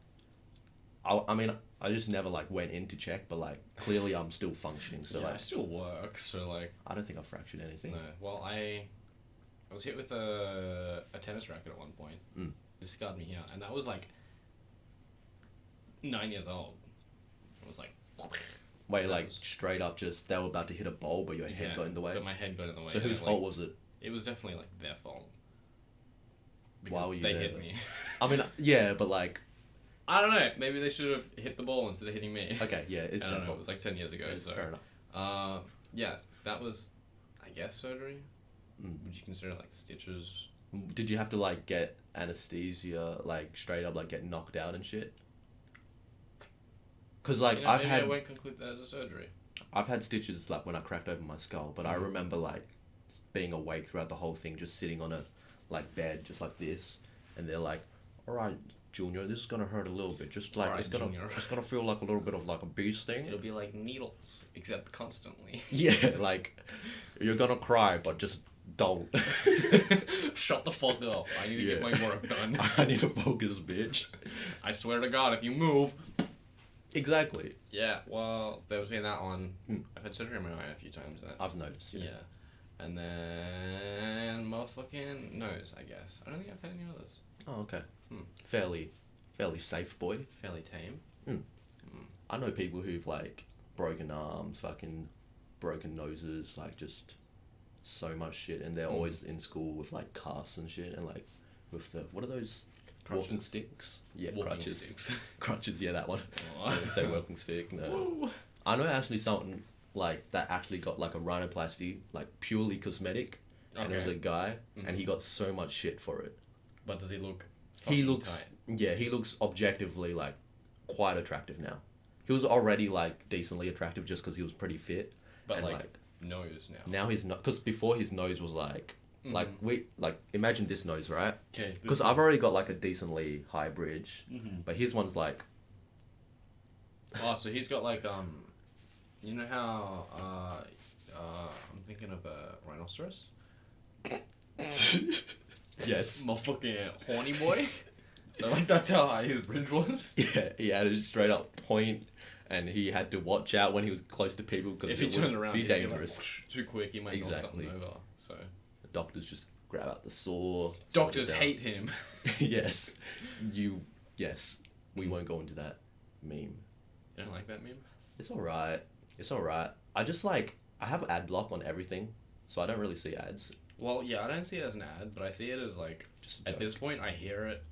I mean, I just never like went in to check, but like clearly I'm still functioning. So yeah, like, it still works. So like, I don't think I fractured anything. no. Well, I was hit with a tennis racket at one point. Mm. This scarred me here, and that was like 9 years old. It was like. Wait, That like was- straight up, just they were about to hit a bowl, but your head Yeah, got in the way. But my head got in the way. So and whose it, fault like, was it? It was definitely like their fault. Why Because were you they there hit then? me. I mean, yeah, but like, I don't know. Maybe they should have hit the ball instead of hitting me. okay, yeah, it's I their don't know. It fault. was like 10 years ago. So. Fair enough. Yeah, that was, I guess, surgery. Mm. Would you consider it, like stitches? Did you have to like get anesthesia, like straight up, like get knocked out and shit? Cause like You know, I've maybe had I won't conclude that as a surgery. I've had stitches like when I cracked open my skull, but I Mhm. remember like being awake throughout the whole thing, just sitting on a like bed, just like this, and they're like, "All right, Junior, this is gonna hurt a little bit. Just like Alright, it's gonna Junior." it's gonna feel like a little bit of like a bee sting." It'll be like needles, except constantly. Yeah, like you're gonna cry, but just don't. Shut the fuck up. I need to get Yeah. my work done. I need to focus, bitch. I swear to God, if you move. Exactly. Yeah, well, there was been that one. Mm. I've had surgery on my eye a few times. And that's, I've noticed. Yeah. And then motherfucking nose, I guess. I don't think I've had any others. Oh, okay. Hmm. Fairly safe boy. Fairly tame. I know people who've like broken arms, fucking broken noses, like just so much shit, and they're Mm. always in school with like casts and shit, and like with the what are those walking Crutches. sticks? Yeah, Walking crutches. sticks. Crutches, yeah, that one. Oh. I didn't say walking stick. No, Woo. I know actually something like that actually got like a rhinoplasty, like purely cosmetic, and it was a Okay. guy, Mhm. and he got so much shit for it. But does he look He fucking looks, tight? yeah, he looks objectively like quite attractive now. He was already like decently attractive just because he was pretty fit. But and, like, nose now. now he's not, because before his nose was like imagine this nose, right? Okay. Because I've already got like a decently high bridge, Mhm. but his one's like Oh, so he's got like you know how I'm thinking of a rhinoceros. yes, Motherfucking horny boy. So like that's how high his bridge was. yeah, he had a straight up point, and he had to watch out when he was close to people because If he it turned would around, be he'd dangerous. Be like, whoosh, too quick, he might knock Exactly. something over. So The doctors just grab out the saw. saw it doctors down. hate him. Yes, yes, Hmm. we won't go into that meme. You don't like that meme? It's alright. It's alright. I just like I have ad block on everything, so I don't really see ads. Well, yeah, I don't see it as an ad, but I see it as like Just a at joke. this point I hear it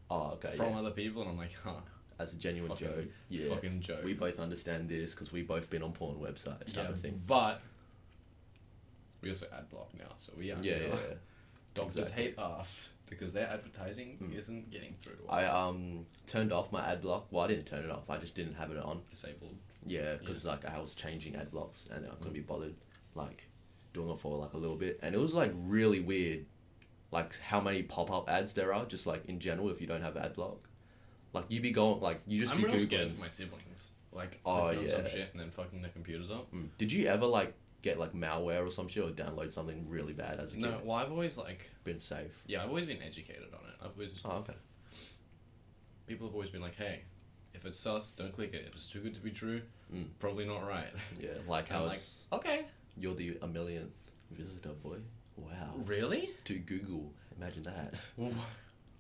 Oh, okay. from Yeah. other people, and I'm like, huh, As a genuine fucking- joke. Yeah. fucking joke. We both understand this because we both been on porn websites type yeah, of thing. but we also ad block now, so we are. Yeah, yeah. Doctors Exactly. hate us because their advertising Mm. isn't getting through to I us. turned off my ad block. Well, I didn't turn it off. I just didn't have it on. Disabled. Yeah, because like I was changing ad blocks and I couldn't Mm. be bothered like doing it for like a little bit, and it was like really weird, like how many pop up ads there are just like in general if you don't have ad block. Like you be going like you just I'm be real googling. scared for my siblings. Like Oh, clicking on some yeah. shit and then fucking their computers up. Mm. Did you ever like get like malware or some shit or download something really bad as a No, kid? well I've always like Been safe. I've always been educated on it. I've always Oh, okay. people have always been like, hey, if it's sus, don't click it. If it's too good to be true, Mm. probably not right. Yeah, like And I'm how like, it's- okay. you're the a millionth visitor, boy. Wow. Really? To Google, imagine that.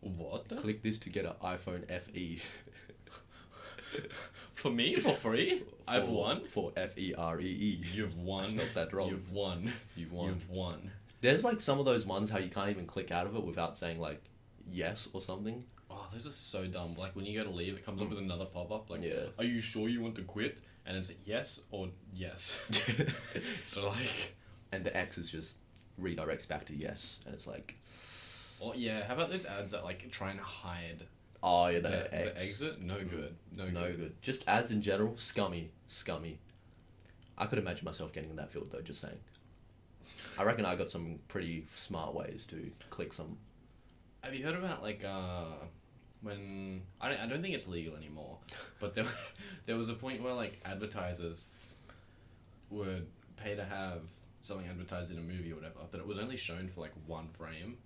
What? Click this to get an iPhone FE. For me? For free? I've won? For FEREE. You've won. I spelled that wrong. You've won. You've won. You've won. There's like some of those ones how you can't even click out of it without saying like yes or something. Oh, those are so dumb. Like when you go to leave, it comes up with another pop-up. Like, Yeah. are you sure you want to quit? And it's yes or yes. So like... And the X is just redirects back to yes. And it's like... Oh yeah, how about those ads that like try and hide Oh yeah, the X. exit? No good. No good. Just ads in general, scummy. I could imagine myself getting in that field though, just saying. I reckon I got some pretty smart ways to click some. Have you heard about like when I don't think it's legal anymore, but there was a point where like advertisers would pay to have something advertised in a movie or whatever, but it was only shown for like one frame,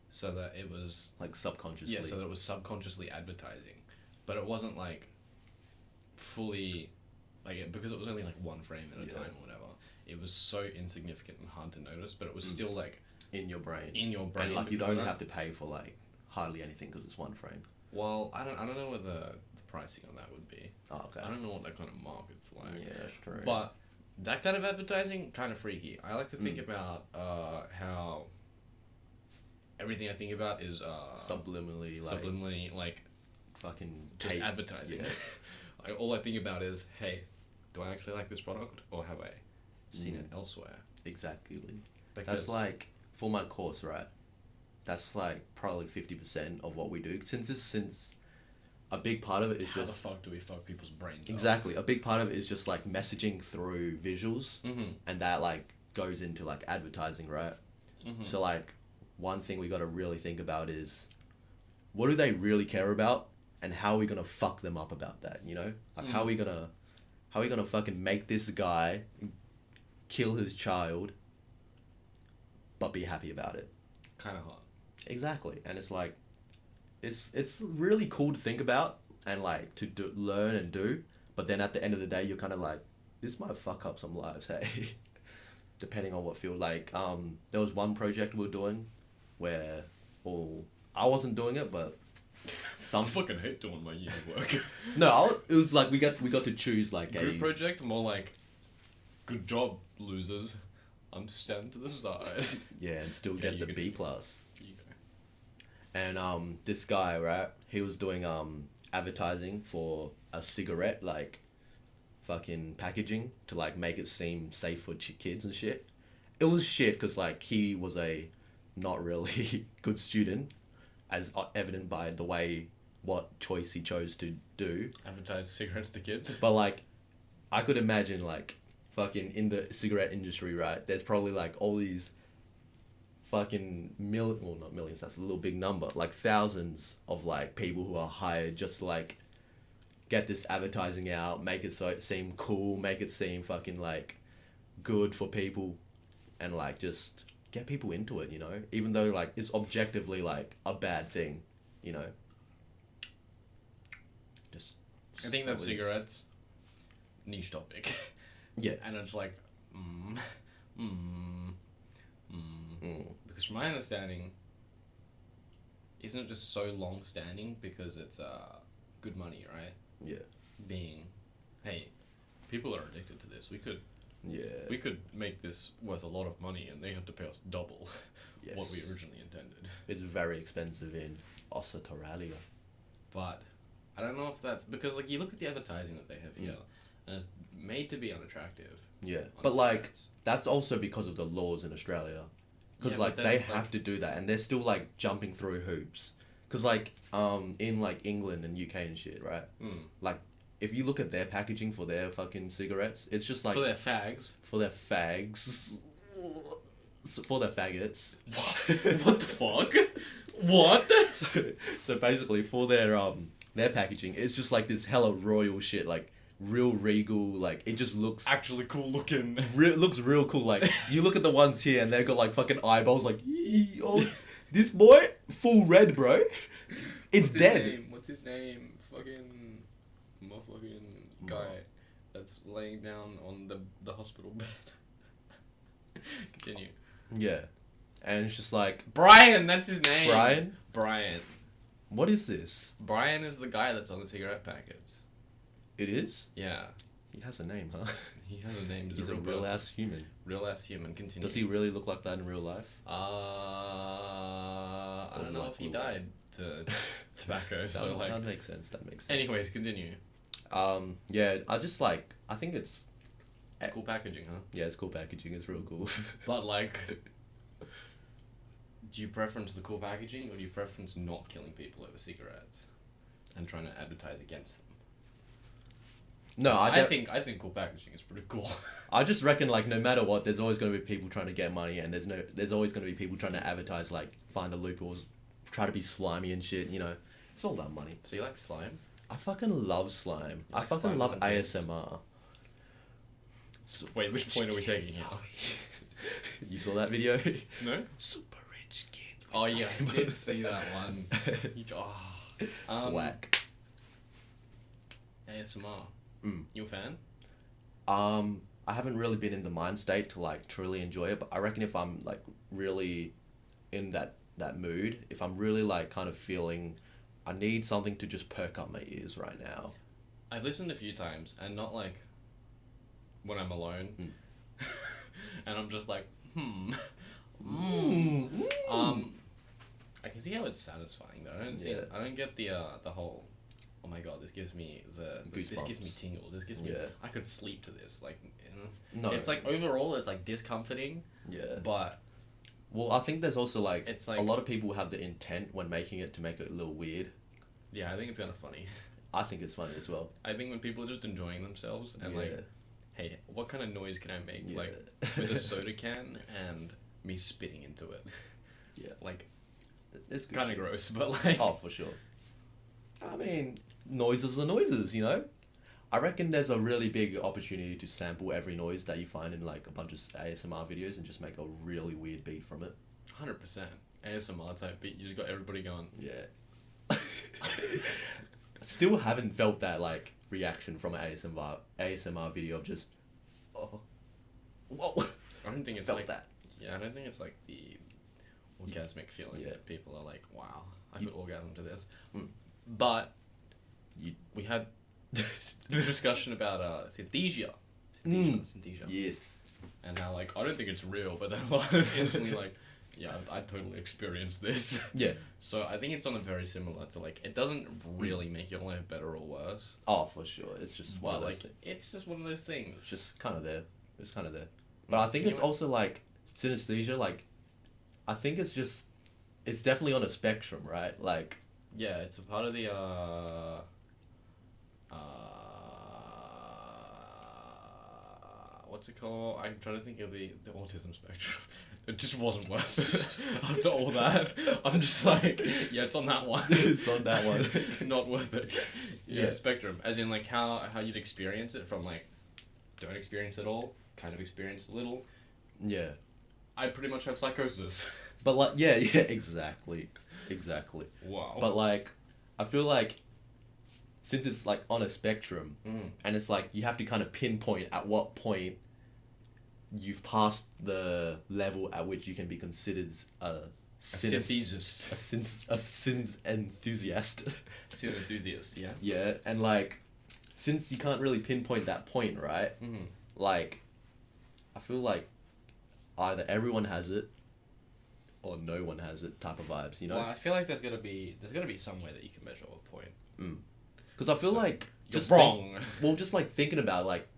so that it was Like subconsciously. yeah, so that it was subconsciously advertising, but it wasn't like fully like because it was only like one frame at a time or whatever. It was so insignificant and hard to notice, but it was still like in your brain. And like you because don't of that. have to pay for like hardly anything because it's one frame. Well, I don't know what the pricing on that would be. Oh, okay. I don't know what that kind of market's like. Yeah, that's true. But that kind of advertising, kind of freaky. I like to think about how everything I think about is subliminally, like fucking just hate. advertising. Yeah. Like all I think about is, hey, do I actually like this product or have I seen it elsewhere? Exactly. Because That's like for my course, right? That's like probably 50% of what we do. Since a big part of it is how just the fuck do we fuck people's brains? exactly a big part of it is just like messaging through visuals, and that like goes into like advertising, right? So like one thing we got to really think about is what do they really care about, and how are we gonna fuck them up about that? You know, like how are we gonna fucking make this guy kill his child, but be happy about it? Kind of hot. Exactly, and it's like, it's really cool to think about and like to learn and do, but then at the end of the day, you're kind of like, this might fuck up some lives, hey. Depending on what field. Like, there was one project we were doing, where, well, I wasn't doing it, but I fucking hate doing my uni work. No, it was like we got to choose like Group project, more like, good job, losers. I'm standing to the side. Yeah, and still Okay, get you the can- B plus. You go. And this guy, right, he was doing advertising for a cigarette, like fucking packaging to like make it seem safe for kids and shit. It was shit because like he was a not really good student, as evident by the way what choice he chose to do. Advertise cigarettes to kids. But like, I could imagine like fucking in the cigarette industry, right? There's probably like all these fucking well, not millions, that's a little big number, like thousands of like people who are hired just to like get this advertising out, make it so it seem cool, make it seem fucking like good for people, and like just get people into it, you know, even though like it's objectively like a bad thing, you know. Just I think that what it is. cigarettes, niche topic. Yeah. And it's like, because from my understanding, isn't it just so long standing because it's good money, right? Yeah. Being, hey, people are addicted to this. We could make this worth a lot of money, and they have to pay us double what we Yes. originally intended. It's very expensive in Australia. But I don't know if that's because like you look at the advertising that they have here, and it's made to be unattractive. Yeah, on but like cigarettes. that's also because of the laws in Australia, because Yeah, but like then, they like- have to do that, and they're still like jumping through hoops. Because like in like England and UK and shit, right? Like if you look at their packaging for their fucking cigarettes, it's just like for their fags. for their fags, for their faggots. What the fuck? What? So basically for their packaging, it's just like this hella royal shit, like real regal, like it just looks Actually cool looking. looks real cool. Like you look at the ones here and they've got like fucking eyeballs, like oh, this boy full red, bro. It's dead. What's his name? Fucking motherfucking guy that's laying down on the hospital bed. Continue. Yeah, and it's just like, Brian, that's his name. Brian, Brian. what is this? Brian is the guy that's on the cigarette packets. It is? Yeah. He has a name, huh? He has a name. He's a real ass human. Real ass human. Continue. Does he really look like that in real life? I don't know like if he blue? died to tobacco. So like. That makes sense. That makes sense. Anyways, continue. Yeah, I just like. I think it's. Cool packaging, huh? Yeah, it's cool packaging. It's real cool. But like, do you preference the cool packaging or do you preference not killing people over cigarettes, and trying to advertise against them? No, I think cool packaging is pretty cool. I just reckon like no matter what, there's always going to be people trying to get money, and there's always going to be people trying to advertise, like find the loopholes, try to be slimy and shit. You know, it's all about money. So you like slime? I fucking love slime. You like I fucking slime love on games? ASMR. Wait, which point are we taking here? You saw that video? No. Super rich kid. Oh yeah, I did see that one. Whack. ASMR. Mm. You a fan? I haven't really been in the mind state to like truly enjoy it, but I reckon if I'm like really in that mood, if I'm really like kind of feeling, I need something to just perk up my ears right now. I've listened a few times, and not like when I'm alone, and I'm just like, I can see how it's satisfying though. I don't get the whole. Oh my god! This gives me this gives me tingles. This gives me. Yeah. I could sleep to this. Like, you know? No. It's like overall, it's like discomforting. Yeah. But. Well, I think there's also like, it's like a lot of people have the intent when making it to make it a little weird. Yeah, I think it's kind of funny. I think it's funny as well. I think when people are just enjoying themselves and like, hey, what kind of noise can I make? Yeah. Like with a soda can and me spitting into it. Yeah. Like, it's kind of gross, but like. Oh, for sure. I mean, noises are noises, you know? I reckon there's a really big opportunity to sample every noise that you find in like a bunch of ASMR videos and just make a really weird beat from it. 100%. ASMR type beat. You just got everybody going. Yeah. Still haven't felt that like reaction from an ASMR video of just, oh, whoa. I don't think it's felt like that. Yeah, I don't think it's like the orgasmic feeling that people are like, wow, I could orgasm to this. But we had the discussion about synesthesia. Synesthesia. Yes. And how like I don't think it's real, but then I was instantly like, yeah, I totally experienced this. Yeah. So I think it's on a very similar to like it doesn't really make your life better or worse. Oh, for sure. It's just one of those like things. it's just one of those things. It's just kind of there. It's kind of there. But I think it's also like synesthesia. Like, I think it's definitely on a spectrum, right? Like. Yeah, it's a part of the what's it called? I'm trying to think of the autism spectrum. It just wasn't worth it. After all that, I'm just like, yeah, it's on that one. It's on that one. Not worth it. Yeah, spectrum. As in like how you'd experience it from like, don't experience it all, kind of experience a little. Yeah. I pretty much have psychosis. But like, yeah, exactly. Wow. But like, I feel like, since it's like on a spectrum, and it's like you have to kind of pinpoint at what point you've passed the level at which you can be considered a synthesist. A synth enthusiast. Synth enthusiast, yeah. Yeah, and like, since you can't really pinpoint that point, right? Like, I feel like either everyone has it or no one has it type of vibes, you know? Well, I feel like there's gotta be some way that you can measure a point. Because I feel like you're wrong. Just like thinking about it, like,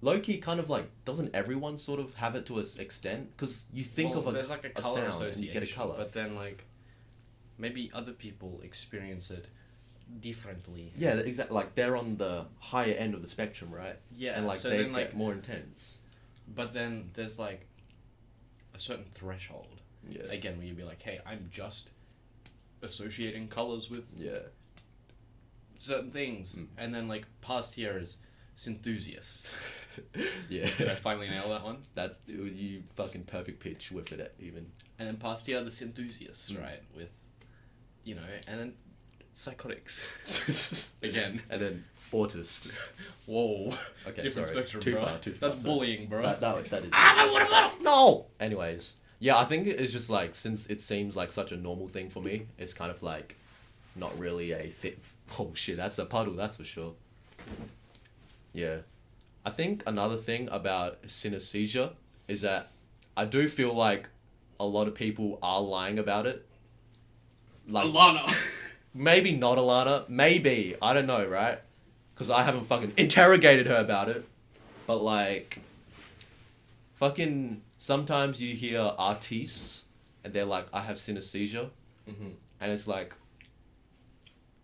low-key kind of like, doesn't everyone sort of have it to an extent? Because you think of there's like a color sound association, and you get a color. but then like maybe other people experience it differently. Yeah, exactly. Like they're on the higher end of the spectrum, right? Yeah, and like so they then, get more intense. But then there's like a certain threshold. Yeah. Again, where you'd be like, hey, I'm just associating colors with certain things, and then like past here is synthusiast. Yeah. Did I finally nail that one? You fucking perfect pitch with it even. And then past here the synthusiasts, right? With, you know, and then psychotics. Again. And then autists. Whoa. Okay, Different sorry. spectrum, Too bro. far. That's bullying, bro. That is. No. Anyways, Yeah, I think it's just like, since it seems like such a normal thing for me, it's kind of like not really a fit. Oh shit, that's a puddle, that's for sure. Yeah. I think another thing about synesthesia is that I do feel like a lot of people are lying about it. Like, Alana. maybe not Alana, maybe, I don't know, right? Because I haven't fucking interrogated her about it. But like, fucking, sometimes you hear artists and they're like, I have synesthesia. Mm-hmm. And it's like,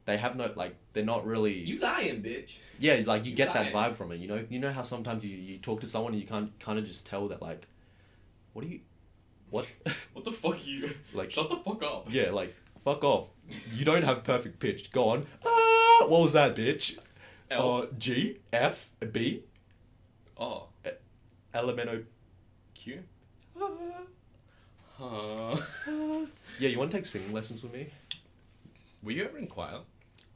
they have no, like, they're not really... You lying, bitch. Yeah, like, you get that lying. vibe from it, you know? You know how sometimes you talk to someone and you can't kind of just tell that, like, what do you... What? What the fuck you? Like, Shut the fuck up. yeah, like, fuck off. You don't have perfect pitch. Go on. Ah, what was that, bitch? L. G, F, B, Oh. Elemento... Q. Ah, Huh. ah. Yeah, you want to take singing lessons with me? Were you ever in choir?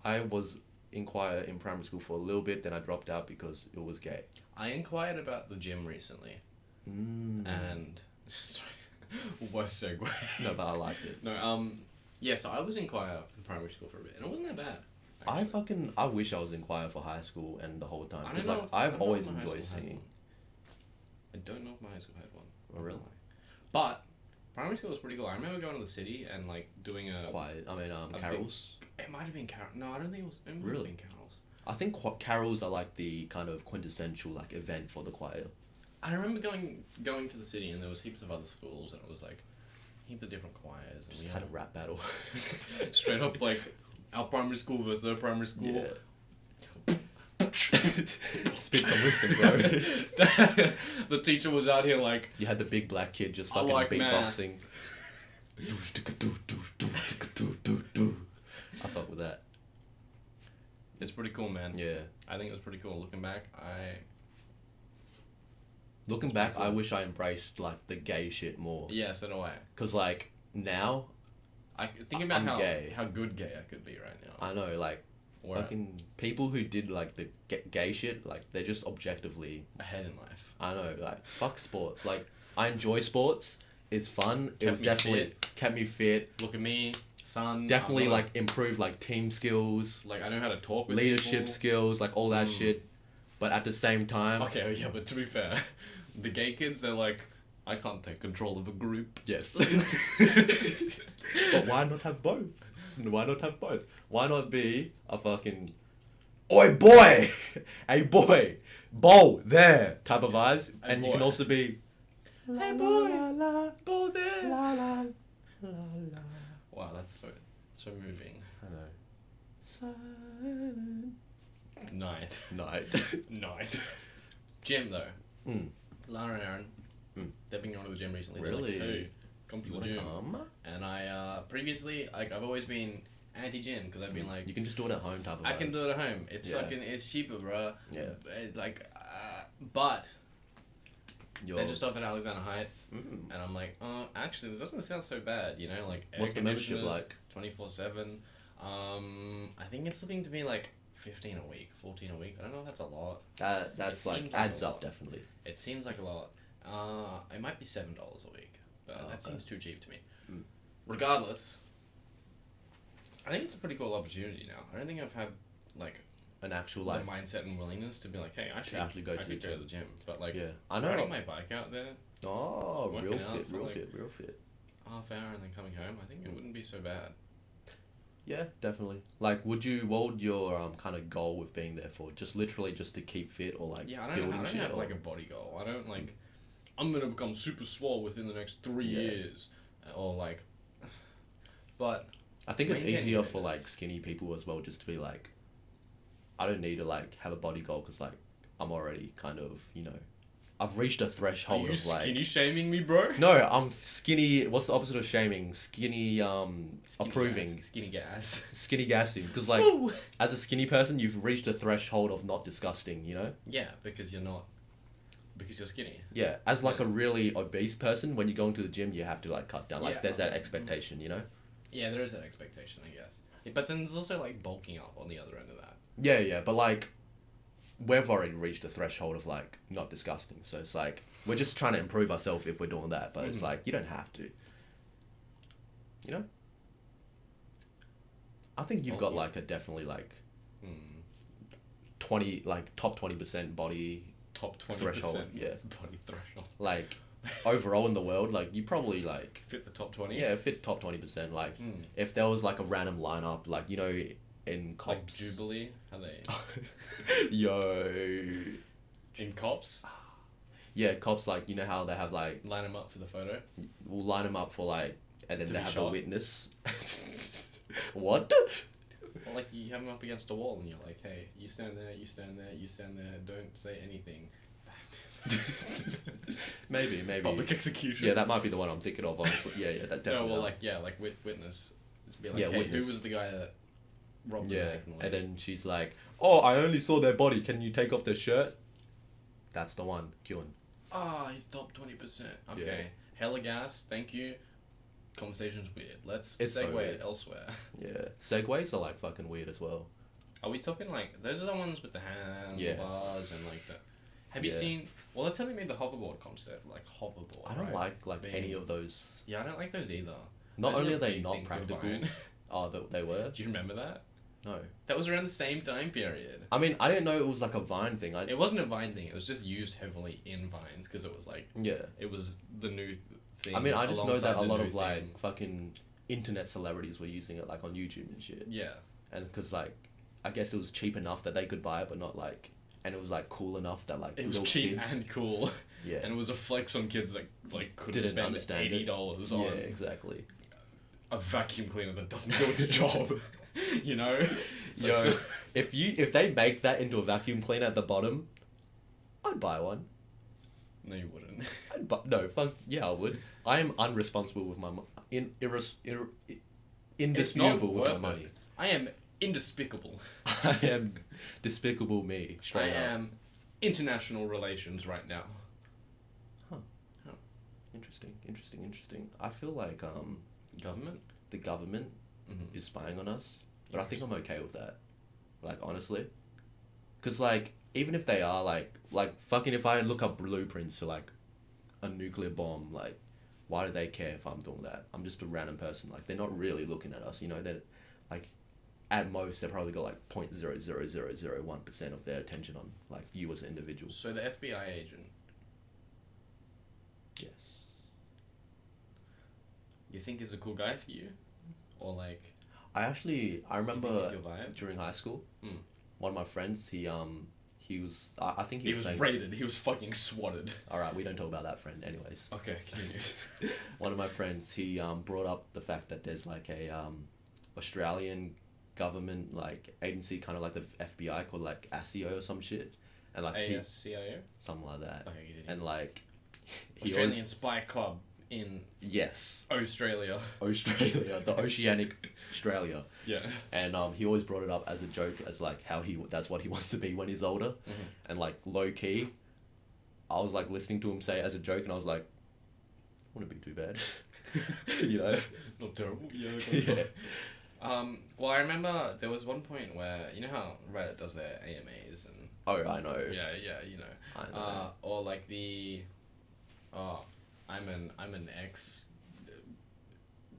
I was in choir in primary school for a little bit, then I dropped out because it was gay. I inquired about the gym recently, and sorry, worst segue. No, but I liked it. No, yeah. So I was in choir in primary school for a bit, and it wasn't that bad. I wish I was in choir for high school and the whole time, I because don't know like if- I I've don't know always if my high enjoyed school had singing. one. I don't know if my high school had one. Oh, not really? gonna lie. But primary school was pretty cool. I remember going to the city and like doing a. Choir, I mean, big- carols. It might have been carol. No, I don't think it was. It might Really? have been carols. I think carols are like the kind of quintessential like event for the choir. I remember going to the city and there was heaps of other schools and it was like heaps of different choirs and Just we had a rap battle. straight up like our primary school versus their primary school. Yeah. Spit some wisdom, bro. The teacher was out here like, You had the big black kid just I fucking like beatboxing. I fuck with that. it's pretty cool, man. Yeah. I think it was pretty cool. Looking back, Looking It's back, pretty I cool. wish I embraced like the gay shit more. yeah, so do I. Cause like now, I think about I'm how gay. how good gay I could be right now. I know like Or fucking people who did like the gay shit, like they're just objectively. ahead in life. I know, like fuck sports. Like I enjoy sports. It's fun. It Kept was me definitely kept me fit. Look at me, son. Definitely I'm like improved like team skills, like I know how to talk with leadership people. skills, like all that Mm. shit. But at the same time, Okay, yeah, but to be fair, the gay kids, they're like, I can't take control of a group. yes. But why not have both? Why not have both? Why not be a fucking oi boy, hey boy, bow there type of vibes, Hey and you can boy. also be Hey, boy. la, Go there. la, la, la, la. Wow, that's so moving. I know. Silent Night. night. Night. Gym though. Mm. Lara and Aaron, they've been going to the gym recently. They're Really? Like, hey, come to You the wanna gym. come? And I previously like I've always been anti-gym because I've been like You can just do it at home type of I can vibes. do it at home. It's Yeah. fucking it's cheaper, bro. Yeah. But You're, they just offered Alexander Heights, Mm. and I'm like, actually, this doesn't sound so bad. You know, like What's the membership like? 24/7. I think it's looking to be like 15 a week, 14 a week. I don't know if that's a lot. That's It like seems like adds a up lot. definitely. It seems like a lot. It might be $7 a week, but Oh, that okay. seems too cheap to me. Mm. Regardless, I think it's a pretty cool opportunity now. I don't think I've had like An actual the like mindset and willingness to be like, hey, I should actually go I to could the go to the gym. But like, yeah. I know. riding my bike out there, Oh, Working real out fit, for, real like- fit, real fit. half hour, and then coming home, I think it wouldn't be so bad. Yeah, definitely. Like, what would your kind of goal with being there for? Just literally just to keep fit or like Yeah, I building don't shit? have or- like a body goal. I don't like, I'm gonna become super swole within the next 3 Yeah. years, or like, but I think it's maintaining easier for fitness. like skinny people as well, just to be like, I don't need to like have a body goal because like I'm already kind of, you know, I've reached a are threshold you of like. skinny shaming me, bro? No, I'm skinny. What's the opposite of shaming? Skinny, Skinny approving. gas, skinny gas. Skinny gassing. Because like, Woo! as a skinny person, you've reached a threshold of not disgusting. You know. Yeah, because you're not, because you're skinny. Yeah. As like Yeah. a really obese person, when you go into the gym, you have to like cut down. Like, Yeah. there's that expectation. You know. Yeah, there is that expectation, I guess. But then there's also like bulking up on the other end of that. Yeah, yeah, but like, we've already reached a threshold of like not disgusting. So it's like we're just trying to improve ourselves if we're doing that. But it's like you don't have to. You know. I think you've got like a definitely like 20 like top 20% body top 20% threshold. Yeah. body threshold. Like overall in the world, like you probably like Fit the top 20. yeah fit top 20%. Like if there was like a random lineup, like you know in Like cops. Jubilee, how they Yo. in cops Yeah, cops like you know how they have like line them up for the photo. we'll line them up for like and then To they be have shot. a witness. What? Or like you have them up against a wall and you're like, hey, you stand there, you stand there, you stand there, don't say anything. maybe. Public execution. Yeah, that might be the one I'm thinking of. Honestly, yeah, that definitely. No, well, like witness. Just be like, Yeah, hey, witness. who was the guy that robbed the yeah, bank? and then she's like, "Oh, I only saw their body. Can you take off their shirt?" That's the one. Kyun. he's top 20%. Okay, Yeah. hella gas. Thank you. Conversation's weird. Let's It's so segue weird. it elsewhere. Yeah, segways are like fucking weird as well. Are we talking like those are the ones with the handlebars and like the? Have you Yeah. seen? Well, that's how they made the hoverboard concept, like hoverboard. I don't right? like Being- any of those. Yeah, I don't like those either. Not Those only were are a they big not thing for practical. Vine. Oh, they were. Do you remember that? No. That was around the same time period. I mean, I didn't know it was like a Vine thing. It wasn't a Vine thing. It was just used heavily in Vines because it was like Yeah. it was the new thing. I mean, I just know alongside that a the lot new of like thing. fucking internet celebrities were using it like on YouTube and shit. Yeah. And because like, I guess it was cheap enough that they could buy it, but not like, and it was like cool enough that like It was little cheap kids, and cool, yeah, and it was a flex on kids that like couldn't Didn't spend understand it. $80 yeah, on exactly. a vacuum cleaner that doesn't do its job. You know, it's Yo, like so- if they make that into a vacuum cleaner at the bottom, I'd buy one. no, you wouldn't. No, fuck yeah, I would. I am unresponsible with my indisputable with my worth money. it. I am indespicable. I am despicable me. I Straight up. am international relations right now. Interesting. I feel like Government. the government Mm-hmm. is spying on us, but I think I'm okay with that. Like honestly, because like even if they are like fucking if I look up blueprints to like a nuclear bomb, like why do they care if I'm doing that? I'm just a random person. Like they're not really looking at us, you know. That like at most they probably got like 0.00001% of their attention on like you as an individual. So the FBI agent. Yes. You think is a cool guy for you, or like? I You remember think he's your vibe? during high school, Mm. one of my friends he was I think He was saying, raided. He was fucking swatted. all right, we don't talk about that friend anyways. Okay, continue. One of my friends he brought up the fact that there's like a Australian government like agency kind of like the FBI called like ASIO or some shit, and like ASCIO. something like that, Okay, continue. and like he Australian always, Spy Club in yes, Australia. Australia, the Oceanic Australia. Yeah. And he always brought it up as a joke, as like how that's what he wants to be when he's older, and like low key, I was like listening to him say it as a joke, and I was like, wouldn't be too bad, you know? Not terrible. Yeah. Yeah. Well, I remember there was one point where you know how Reddit does their AMAs and Oh, I know. yeah, you know. I know. Or like the, I'm an ex,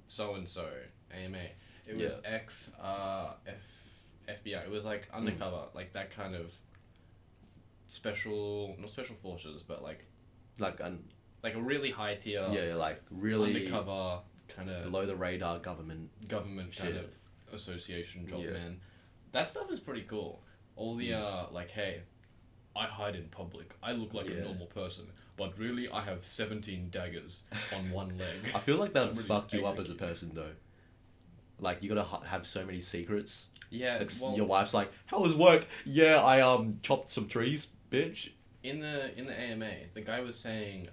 so and so AMA. It was ex FBI. It was like undercover, like that kind of not special forces, but like a really high tier. Yeah, like really Undercover kind of below the radar government. government kind shit. of association job, Yeah. man. That stuff is pretty cool. All the like, hey, I hide in public. I look like a Yeah. normal person, but really I have 17 daggers on one leg. I feel like that would Really fuck you up as a execute. person though. Like you gotta have so many secrets. Yeah, Like, well, your wife's like, "How was work?" "Yeah, I chopped some trees, bitch." in the AMA, the guy was saying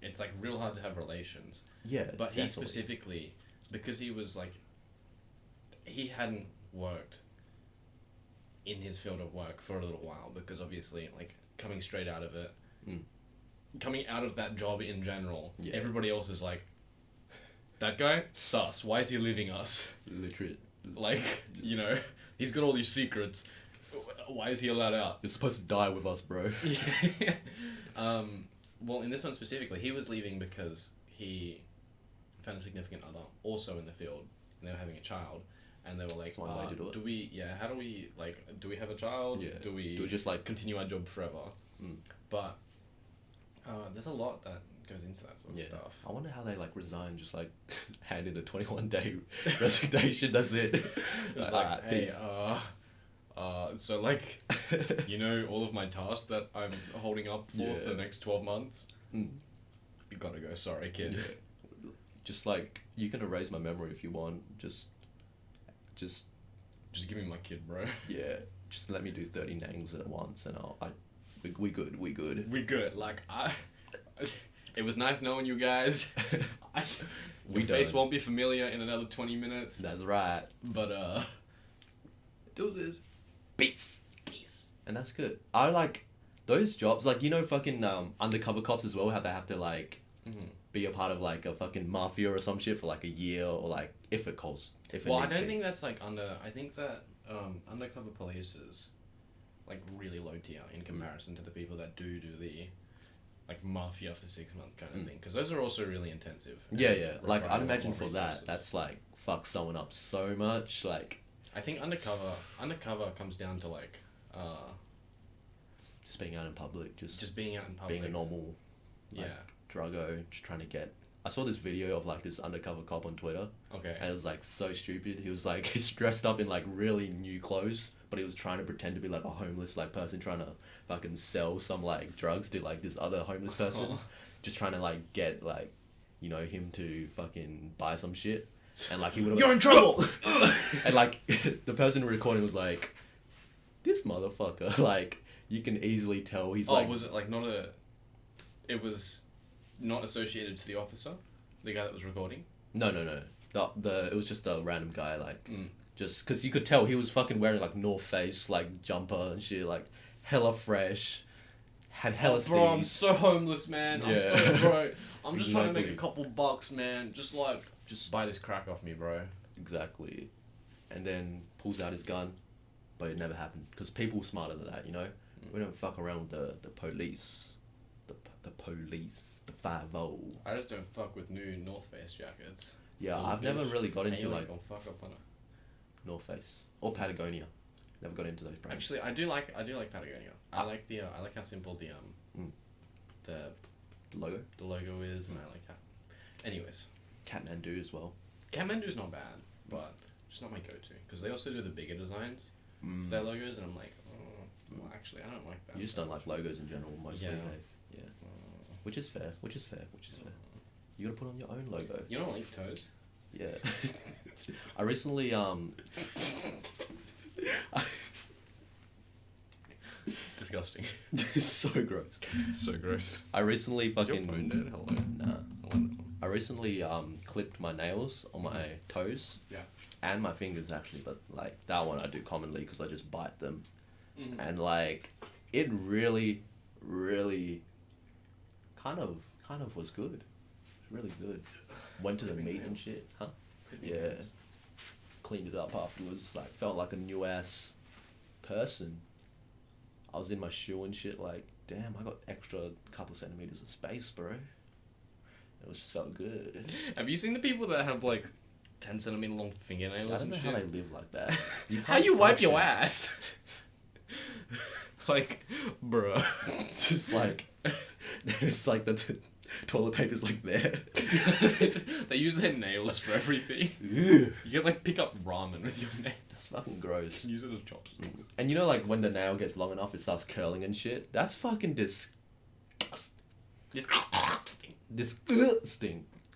it's like real hard to have relations. Yeah, But he definitely. specifically, because he was like, he hadn't worked in his field of work for a little while because obviously, like, coming straight out of it, coming out of that job in general, Yeah. everybody else is like, that guy, sus, why is he leaving us? Literate. Like, you know, he's got all these secrets. Why is he allowed out? You're supposed to die with us, bro. Well, in this one specifically, he was leaving because he found a significant other also in the field, and they were having a child, and they were like, That's one way to do it. how do we, like, do we have a child? Yeah. Do we just like continue our job forever? Mm. But there's a lot that goes into that sort of stuff. I wonder how they like resign, just like hand in the 21-day resignation. That's it. It's like, hey, so like, you know, all of my tasks that I'm holding up for the next 12 months, you gotta go. Sorry, kid. Yeah. Just like, you can erase my memory if you want. Just give me my kid, bro. Yeah. Just let me do 30 names at once, and we good. We good. Like it was nice knowing you guys. Your face won't be familiar in another 20 minutes. That's right. But deuces. Peace. And that's good. I like those jobs, like, you know, fucking undercover cops as well, how they have to like be a part of like a fucking mafia or some shit for like a year, or like if it calls. Well, I don't think that's like I think that undercover police is like really low tier in comparison to the people that do the like mafia for 6 months kind of thing, because those are also really intensive. Yeah. Like, I'd imagine for that, that's like fuck someone up so much. Like, I think undercover comes down to like just being out in public, just being out in public, being a normal druggo, just trying to get. I saw this video of like this undercover cop on Twitter. Okay. And it was like so stupid. He was like, he's dressed up in like really new clothes, but he was trying to pretend to be like a homeless like person trying to fucking sell some like drugs to like this other homeless person, just trying to like get like, you know, him to fucking buy some shit. And like he would have. You're in trouble. And like the person recording was like, this motherfucker, like you can easily tell he's like. Oh, was it like not a? It was not associated to the officer, the guy that was recording? No. It was just a random guy, like, just because you could tell he was fucking wearing like North Face like jumper and shit, like hella fresh, had hella. Bro, I'm so homeless, man. I'm so broke. I'm just trying to make Exactly. a couple bucks, man. Just buy this crack off me, bro. Exactly, and then pulls out his gun, but it never happened because people were smarter than that, you know. We don't fuck around with the police. The police, the 5-0. I just don't fuck with new North Face jackets. Yeah, I've never really got into like gonna fuck up on it. North Face or Patagonia. Never got into those brands. Actually, I do like Patagonia. I like I like how simple the logo. The logo is, and I like how. Anyways. Kathmandu as well. Kathmandu's not bad, but just not my go-to, because they also do the bigger designs for their logos, and I'm like, well, actually, I don't like that. You just don't like logos in general, mostly. Yeah. Yeah. Which is fair. You gotta put on your own logo. You don't like toes? Yeah. I recently Disgusting. so gross. So gross. I recently fucking. Is your phone dead? Hello. Nah. Hello. I recently clipped my nails on my toes. Yeah. And my fingers actually, but like that one I do commonly because I just bite them, Mm-hmm. and like it really kind of was good. Really good. Went to the meet and shit, huh? Yeah. Cleaned it up afterwards. Like felt like a new ass person. I was in my shoe and shit. Like, damn, I got extra couple centimeters of space, bro. It just felt good. Have you seen the people that have like 10 centimeter long fingernails I don't and know shit? how they live like that. How you wipe your ass? Like, bruh. Just like, it's like the toilet paper's like there. They use their nails for everything. Ew. You can like pick up ramen with your nails. That's fucking gross. Use it as chopsticks. And you know, like when the nail gets long enough, it starts curling and shit. That's fucking disgusting.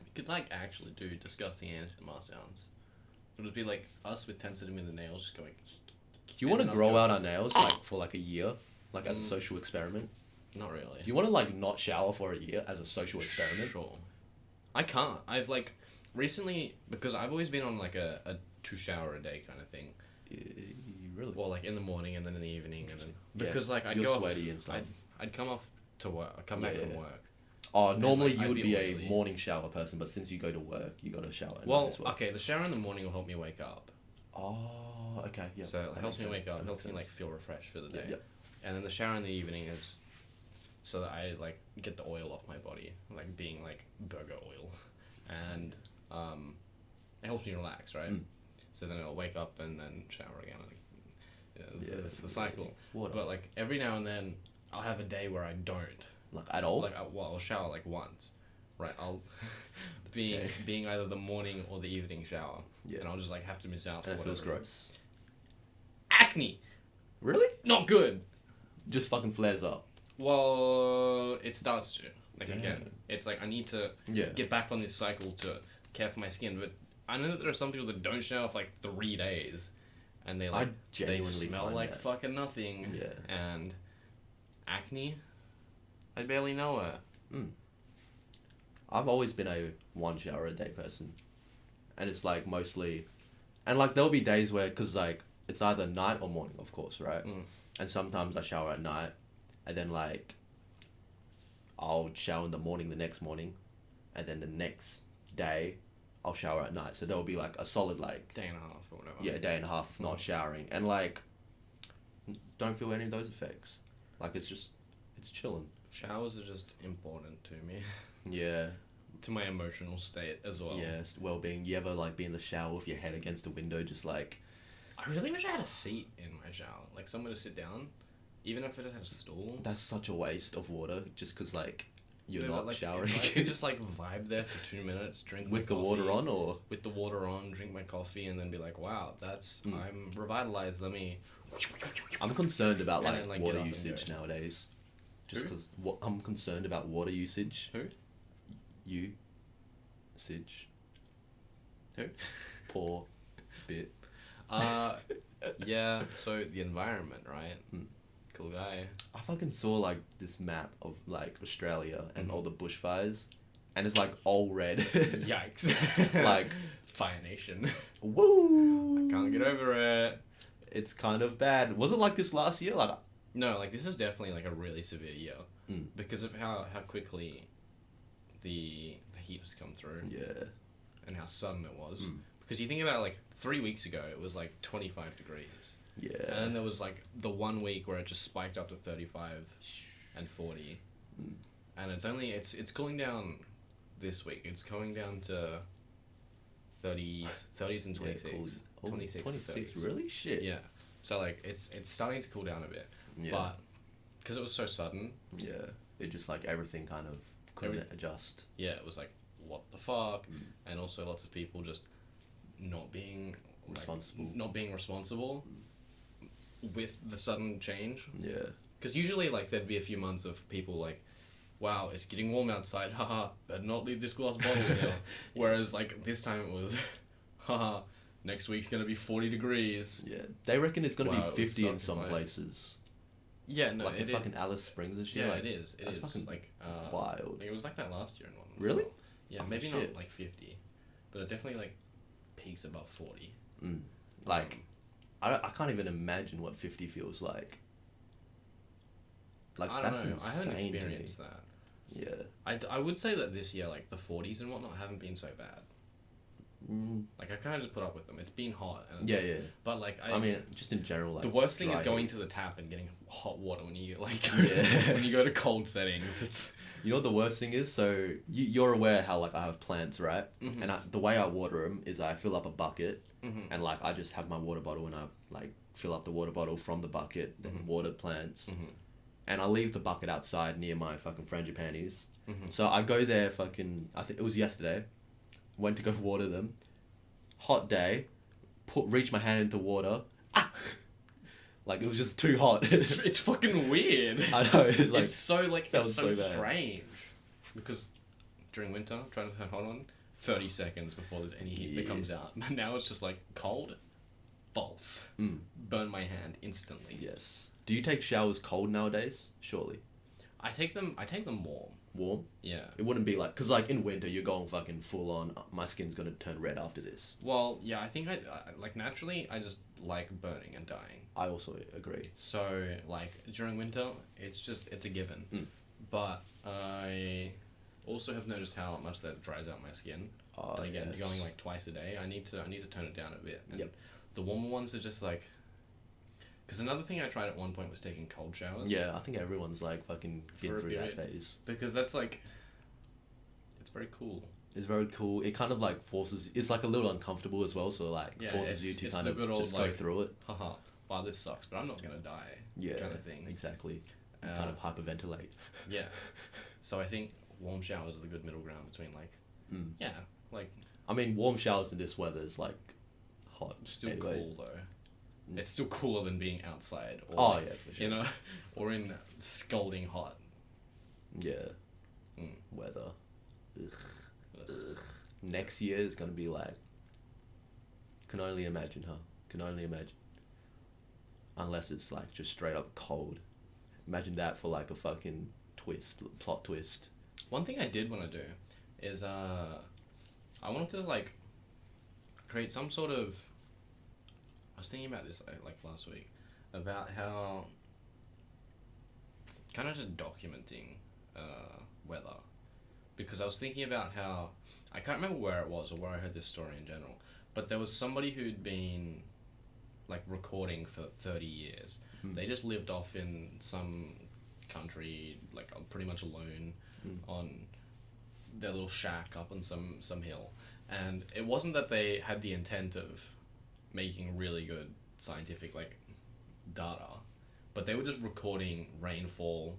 You could like actually do disgusting ASMR sounds. It would be like us with 10 centimeter nails just going. Do you want to grow out our nails like for like a year, like as a social experiment? Not really. Do you want to like not shower for a year as a social experiment? Sure. I can't. I've like recently, because I've always been on like a 2 shower a day kind of thing. Really? Well, like in the morning and then in the evening, and then Yeah, because like I'd you're go sweaty off, and stuff. I'd come off to work, come back from work. Oh, normally like, you I'd would be be a oily. morning shower person, but since you go to work, you got to shower. at night Well, as well. okay, the shower in the morning will help me wake up. Oh, okay, yeah. So it that helps me makes wake sense, up, that helps me makes like sense. feel refreshed for the day. Yep. And then the shower in the evening is so that I like get the oil off my body, like being like burger oil, and it helps me relax, right? Mm. So then I'll wake up and then shower again. Like, it's the Yeah. cycle. Water. But like every now and then, I'll have a day where I don't. Like at all? Like I'll shower like once, right? I'll being Okay. being either the morning or the evening shower, Yeah. and I'll just like have to miss out for And it feels whatever. gross. Acne, Really? not good. Just fucking flares up. Well, it starts to. Like Damn. again, it's like I need to Yeah. get back on this cycle to care for my skin. But I know that there are some people that don't shower for like 3 days, and they like I genuinely they smell find like that. fucking nothing. Yeah. And acne, I barely know her. I've always been a one shower a day person. And it's like mostly. And like there'll be days where, because like it's either night or morning, of course, right? Mm. And sometimes I shower at night. And then like I'll shower in the morning the next morning. And then the next day I'll shower at night. So there'll be like a solid like, Day and a half or whatever. yeah, a day and a half of not showering. And like, don't feel any of those effects. Like it's just, it's chilling. Showers are just important to me, Yeah. to my emotional state as well. Yes, well-being. You ever like be in the shower with your head against the window, just like I really wish I had a seat in my shower, like somewhere to sit down, even if it had a stool. that's such a waste of water, just because like you're You know, not like, showering. if I could just like vibe there for 2 minutes, drink with my the coffee, water on, or with the water on, drink my coffee, and then be like, wow, that's Mm. I'm revitalized. Let me. I'm concerned about And like, then, like, water get up and usage go. nowadays. Just Who? because I'm concerned about water usage. Who? You. Sige. Who? Poor. Bit. Yeah. So the environment, right? Mm. Cool guy. I fucking saw like this map of like Australia and Mhm. all the bushfires, and it's like all red. Yikes. Like, Fire Nation. woo! Can't get over it. It's kind of bad. Was it like this last year? Like, No, like this is definitely like a really severe year Mm. because of how quickly the heat has come through yeah. and how sudden it was. Mm. Because you think about it, like 3 weeks ago, it was like 25 degrees, and Yeah. then there was like the 1 week where it just spiked up to 35 and 40, Mm. and it's cooling down this week. It's going down to 30s and 26. 26 to 26, 30s. really? Shit. Yeah. So like it's starting to cool down a bit, Yeah. but because it was so sudden, Yeah. It just like everything kind of couldn't Every- adjust. yeah, it was like what the fuck, Mm. and also lots of people just not being like, Responsible. not being responsible with the sudden change. Yeah. Because usually like there'd be a few months of people like, wow, it's getting warm outside, haha, better not leave this glass bottle here. Whereas like this time it was, haha, next week's gonna be 40 degrees. Yeah. They reckon it's gonna Wow, it be would 50 in suck some if I- places. Yeah, no, like it in fucking Alice Springs and shit. yeah, like, it is. It that's is fucking like wild. Like, it was like that last year in London. as Really? well. Yeah, Oh, maybe shit. not like 50, but it definitely like peaks above 40. Mm. Like, I can't even imagine what 50 feels like. Like, I don't that's know. I haven't insane to me. experienced that. Yeah. I would say that this year, like the 40s and whatnot, haven't been so bad. Mm. Like I kind of just put up with them. It's been hot. And Yeah, it's, yeah. But like I mean, just in general, like the worst thing is dry going heat. to the tap and getting hot water when you like go Yeah. when you go to cold settings. It's You know what the worst thing is? So you're aware how like I have plants, right? Mhm. And the way I water them is I fill up a bucket Mhm. and like I just have my water bottle and I like fill up the water bottle from the bucket, then Mhm. water plants, Mhm. and I leave the bucket outside near my fucking frangipanis. Mhm. So I go there fucking, I think it was yesterday, went to go water them, hot day, reach my hand into water, like it was just too hot. it's fucking weird. I know, it's like, It's so like felt it's so, so bad. strange because during winter trying to turn hot on 30 seconds before there's any heat that Yeah. comes out. But now it's just like cold, false. Mm. Burn my hand instantly. Yes. Do you take showers cold nowadays? Surely. I take them warm. Warm? Yeah. It wouldn't be like, because like in winter you're going fucking full on, my skin's gonna turn red after this. Well, yeah, I think I like naturally I just like burning and dying. I also agree. So like during winter, it's a given. Mm. But I also have noticed how much that dries out my skin. Oh, And again, yes. going like twice a day, I need to tone it down a bit. And Yep. The warmer ones are just like. Because another thing I tried at one point was taking cold showers. Yeah, I think everyone's like fucking been For a through that period. phase. Because that's like. It's very cool. It's very cool. It kind of like forces. It's like a little uncomfortable as well, so like Yeah, forces you to it's kind the of good old, just go like, through it. Haha. Wow, this sucks, but I'm not gonna die. Yeah, Kind of thing. exactly. You Uh, kind of hyperventilate. Yeah. So I think warm showers is a good middle ground between like. Mm. Yeah, like I mean, warm showers in this weather is like hot. still anyways. cool though. It's still cooler than being outside. Or Oh like, yeah, for sure. You know, or in scalding hot. Yeah. Mm. Weather. Ugh. Ugh. Next year is gonna be like. Can only imagine, huh? Can only imagine. Unless it's like just straight up cold. Imagine that for like a fucking plot twist. One thing I did want to do is I wanted to like create some sort of. I was thinking about this like last week about how kind of just documenting weather, because I was thinking about how I can't remember where it was or where I heard this story in general, but there was somebody who'd been like recording for 30 years. They just lived off in some country, like pretty much alone on their little shack up on some hill. And it wasn't that they had the intent of making really good scientific like data, but they were just recording rainfall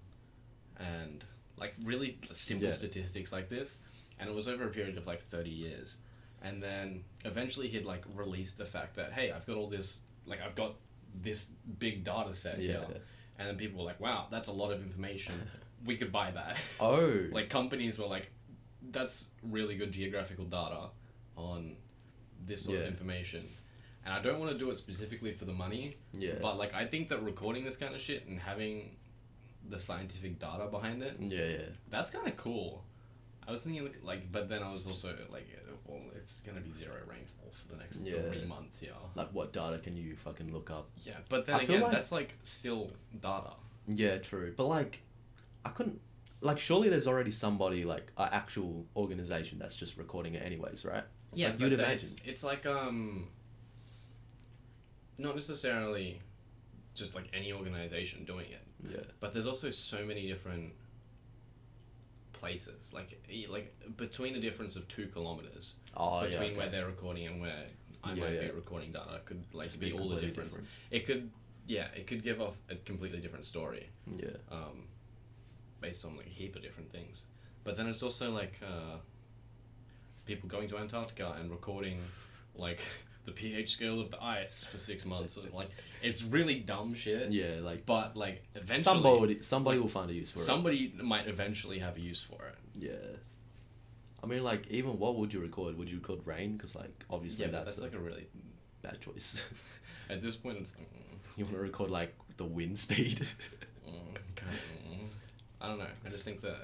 and like really simple statistics like this, and it was over a period of like 30 years. And then eventually he'd like released the fact that, hey, I've got this big data set here. And then people were like, wow, that's a lot of information. We could buy that. Oh. Like companies were like, that's really good geographical data on this sort of information. And I don't want to do it specifically for the money. Yeah. But like, I think that recording this kind of shit and having the scientific data behind it, Yeah. that's kind of cool. I was thinking like, but then I was also like, well, it's gonna be zero rainfall for the next 3 months here. Like, what data can you fucking look up? Yeah, but then I feel again, like- that's like still data. Yeah, true. But like, I couldn't. Like, surely there's already somebody like an actual organization that's just recording it, anyways, right? Yeah, Like, but you'd then imagine. it's like not necessarily just like any organization doing it, Yeah. but there's also so many different places, like between a difference of 2 kilometers Oh, between yeah. where they're recording and where I Yeah, might yeah. be recording data could like Just be all the completely difference. different. It could give off a completely different story. Yeah. Based on like a heap of different things. But then it's also like people going to Antarctica and recording like the pH scale of the ice for 6 months. Like, it's really dumb shit. Yeah, like, But like eventually somebody like, will find a use for it. somebody might eventually have a use for it. Yeah. I mean, like, even what would you record? Would you record rain? Because, like, obviously Yeah, but that's that's like a really bad choice. at this point it's You want to record, like, the wind speed? I don't know. I just think the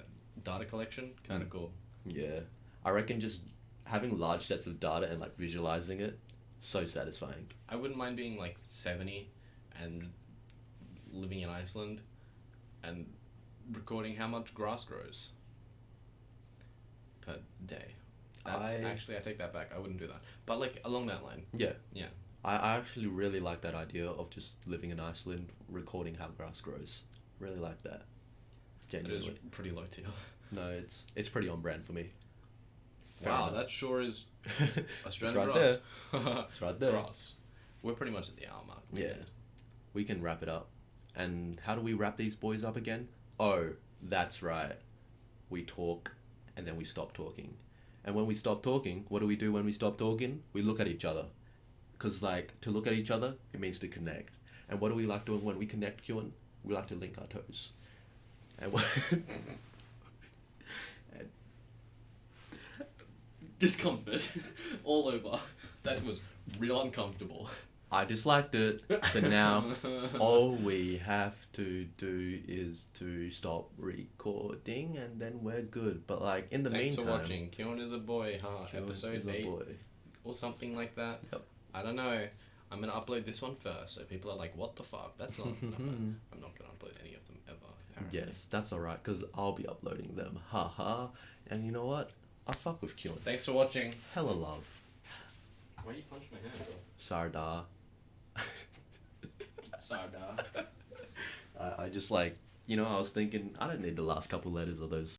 data collection kind of cool. Yeah. I reckon just having large sets of data and, like, visualizing it, so satisfying. I wouldn't mind being like 70 and living in Iceland and recording how much grass grows per day. That's actually, I take that back. I wouldn't do that. But like along that line. Yeah. Yeah. I actually really like that idea of just living in Iceland, recording how grass grows. Really like that. It is Genuinely. pretty low tier. No, it's pretty on brand for me. Fair Wow, enough. that sure is Australian right grass. It's right there. Grass. We're pretty much at the hour mark. Yeah. We can wrap it up. And how do we wrap these boys up again? Oh, that's right. We talk and then we stop talking. And when we stop talking, what do we do when we stop talking? We look at each other. Because, like, to look at each other, it means to connect. And what do we like doing when we connect, Kieran? We like to link our toes. And what... Discomfort all over. That was real uncomfortable. I disliked it. So now, all we have to do is to stop recording and then we're good. But, like, in the Thanks meantime... for watching. Kieran is a boy, huh? Kieran Episode is a 8 boy. or something like that. Yep. I don't know. I'm gonna upload this one first, so people are like, "What the fuck? That's not." I'm not gonna upload any of them ever. Apparently. Yes, that's alright, because I'll be uploading them. Haha. And you know what? I fuck with Kieran. Thanks for watching. Hella love. Why you punch my hand? Sardar. Sorry, bro. I just like, I was thinking, I don't need the last couple letters of those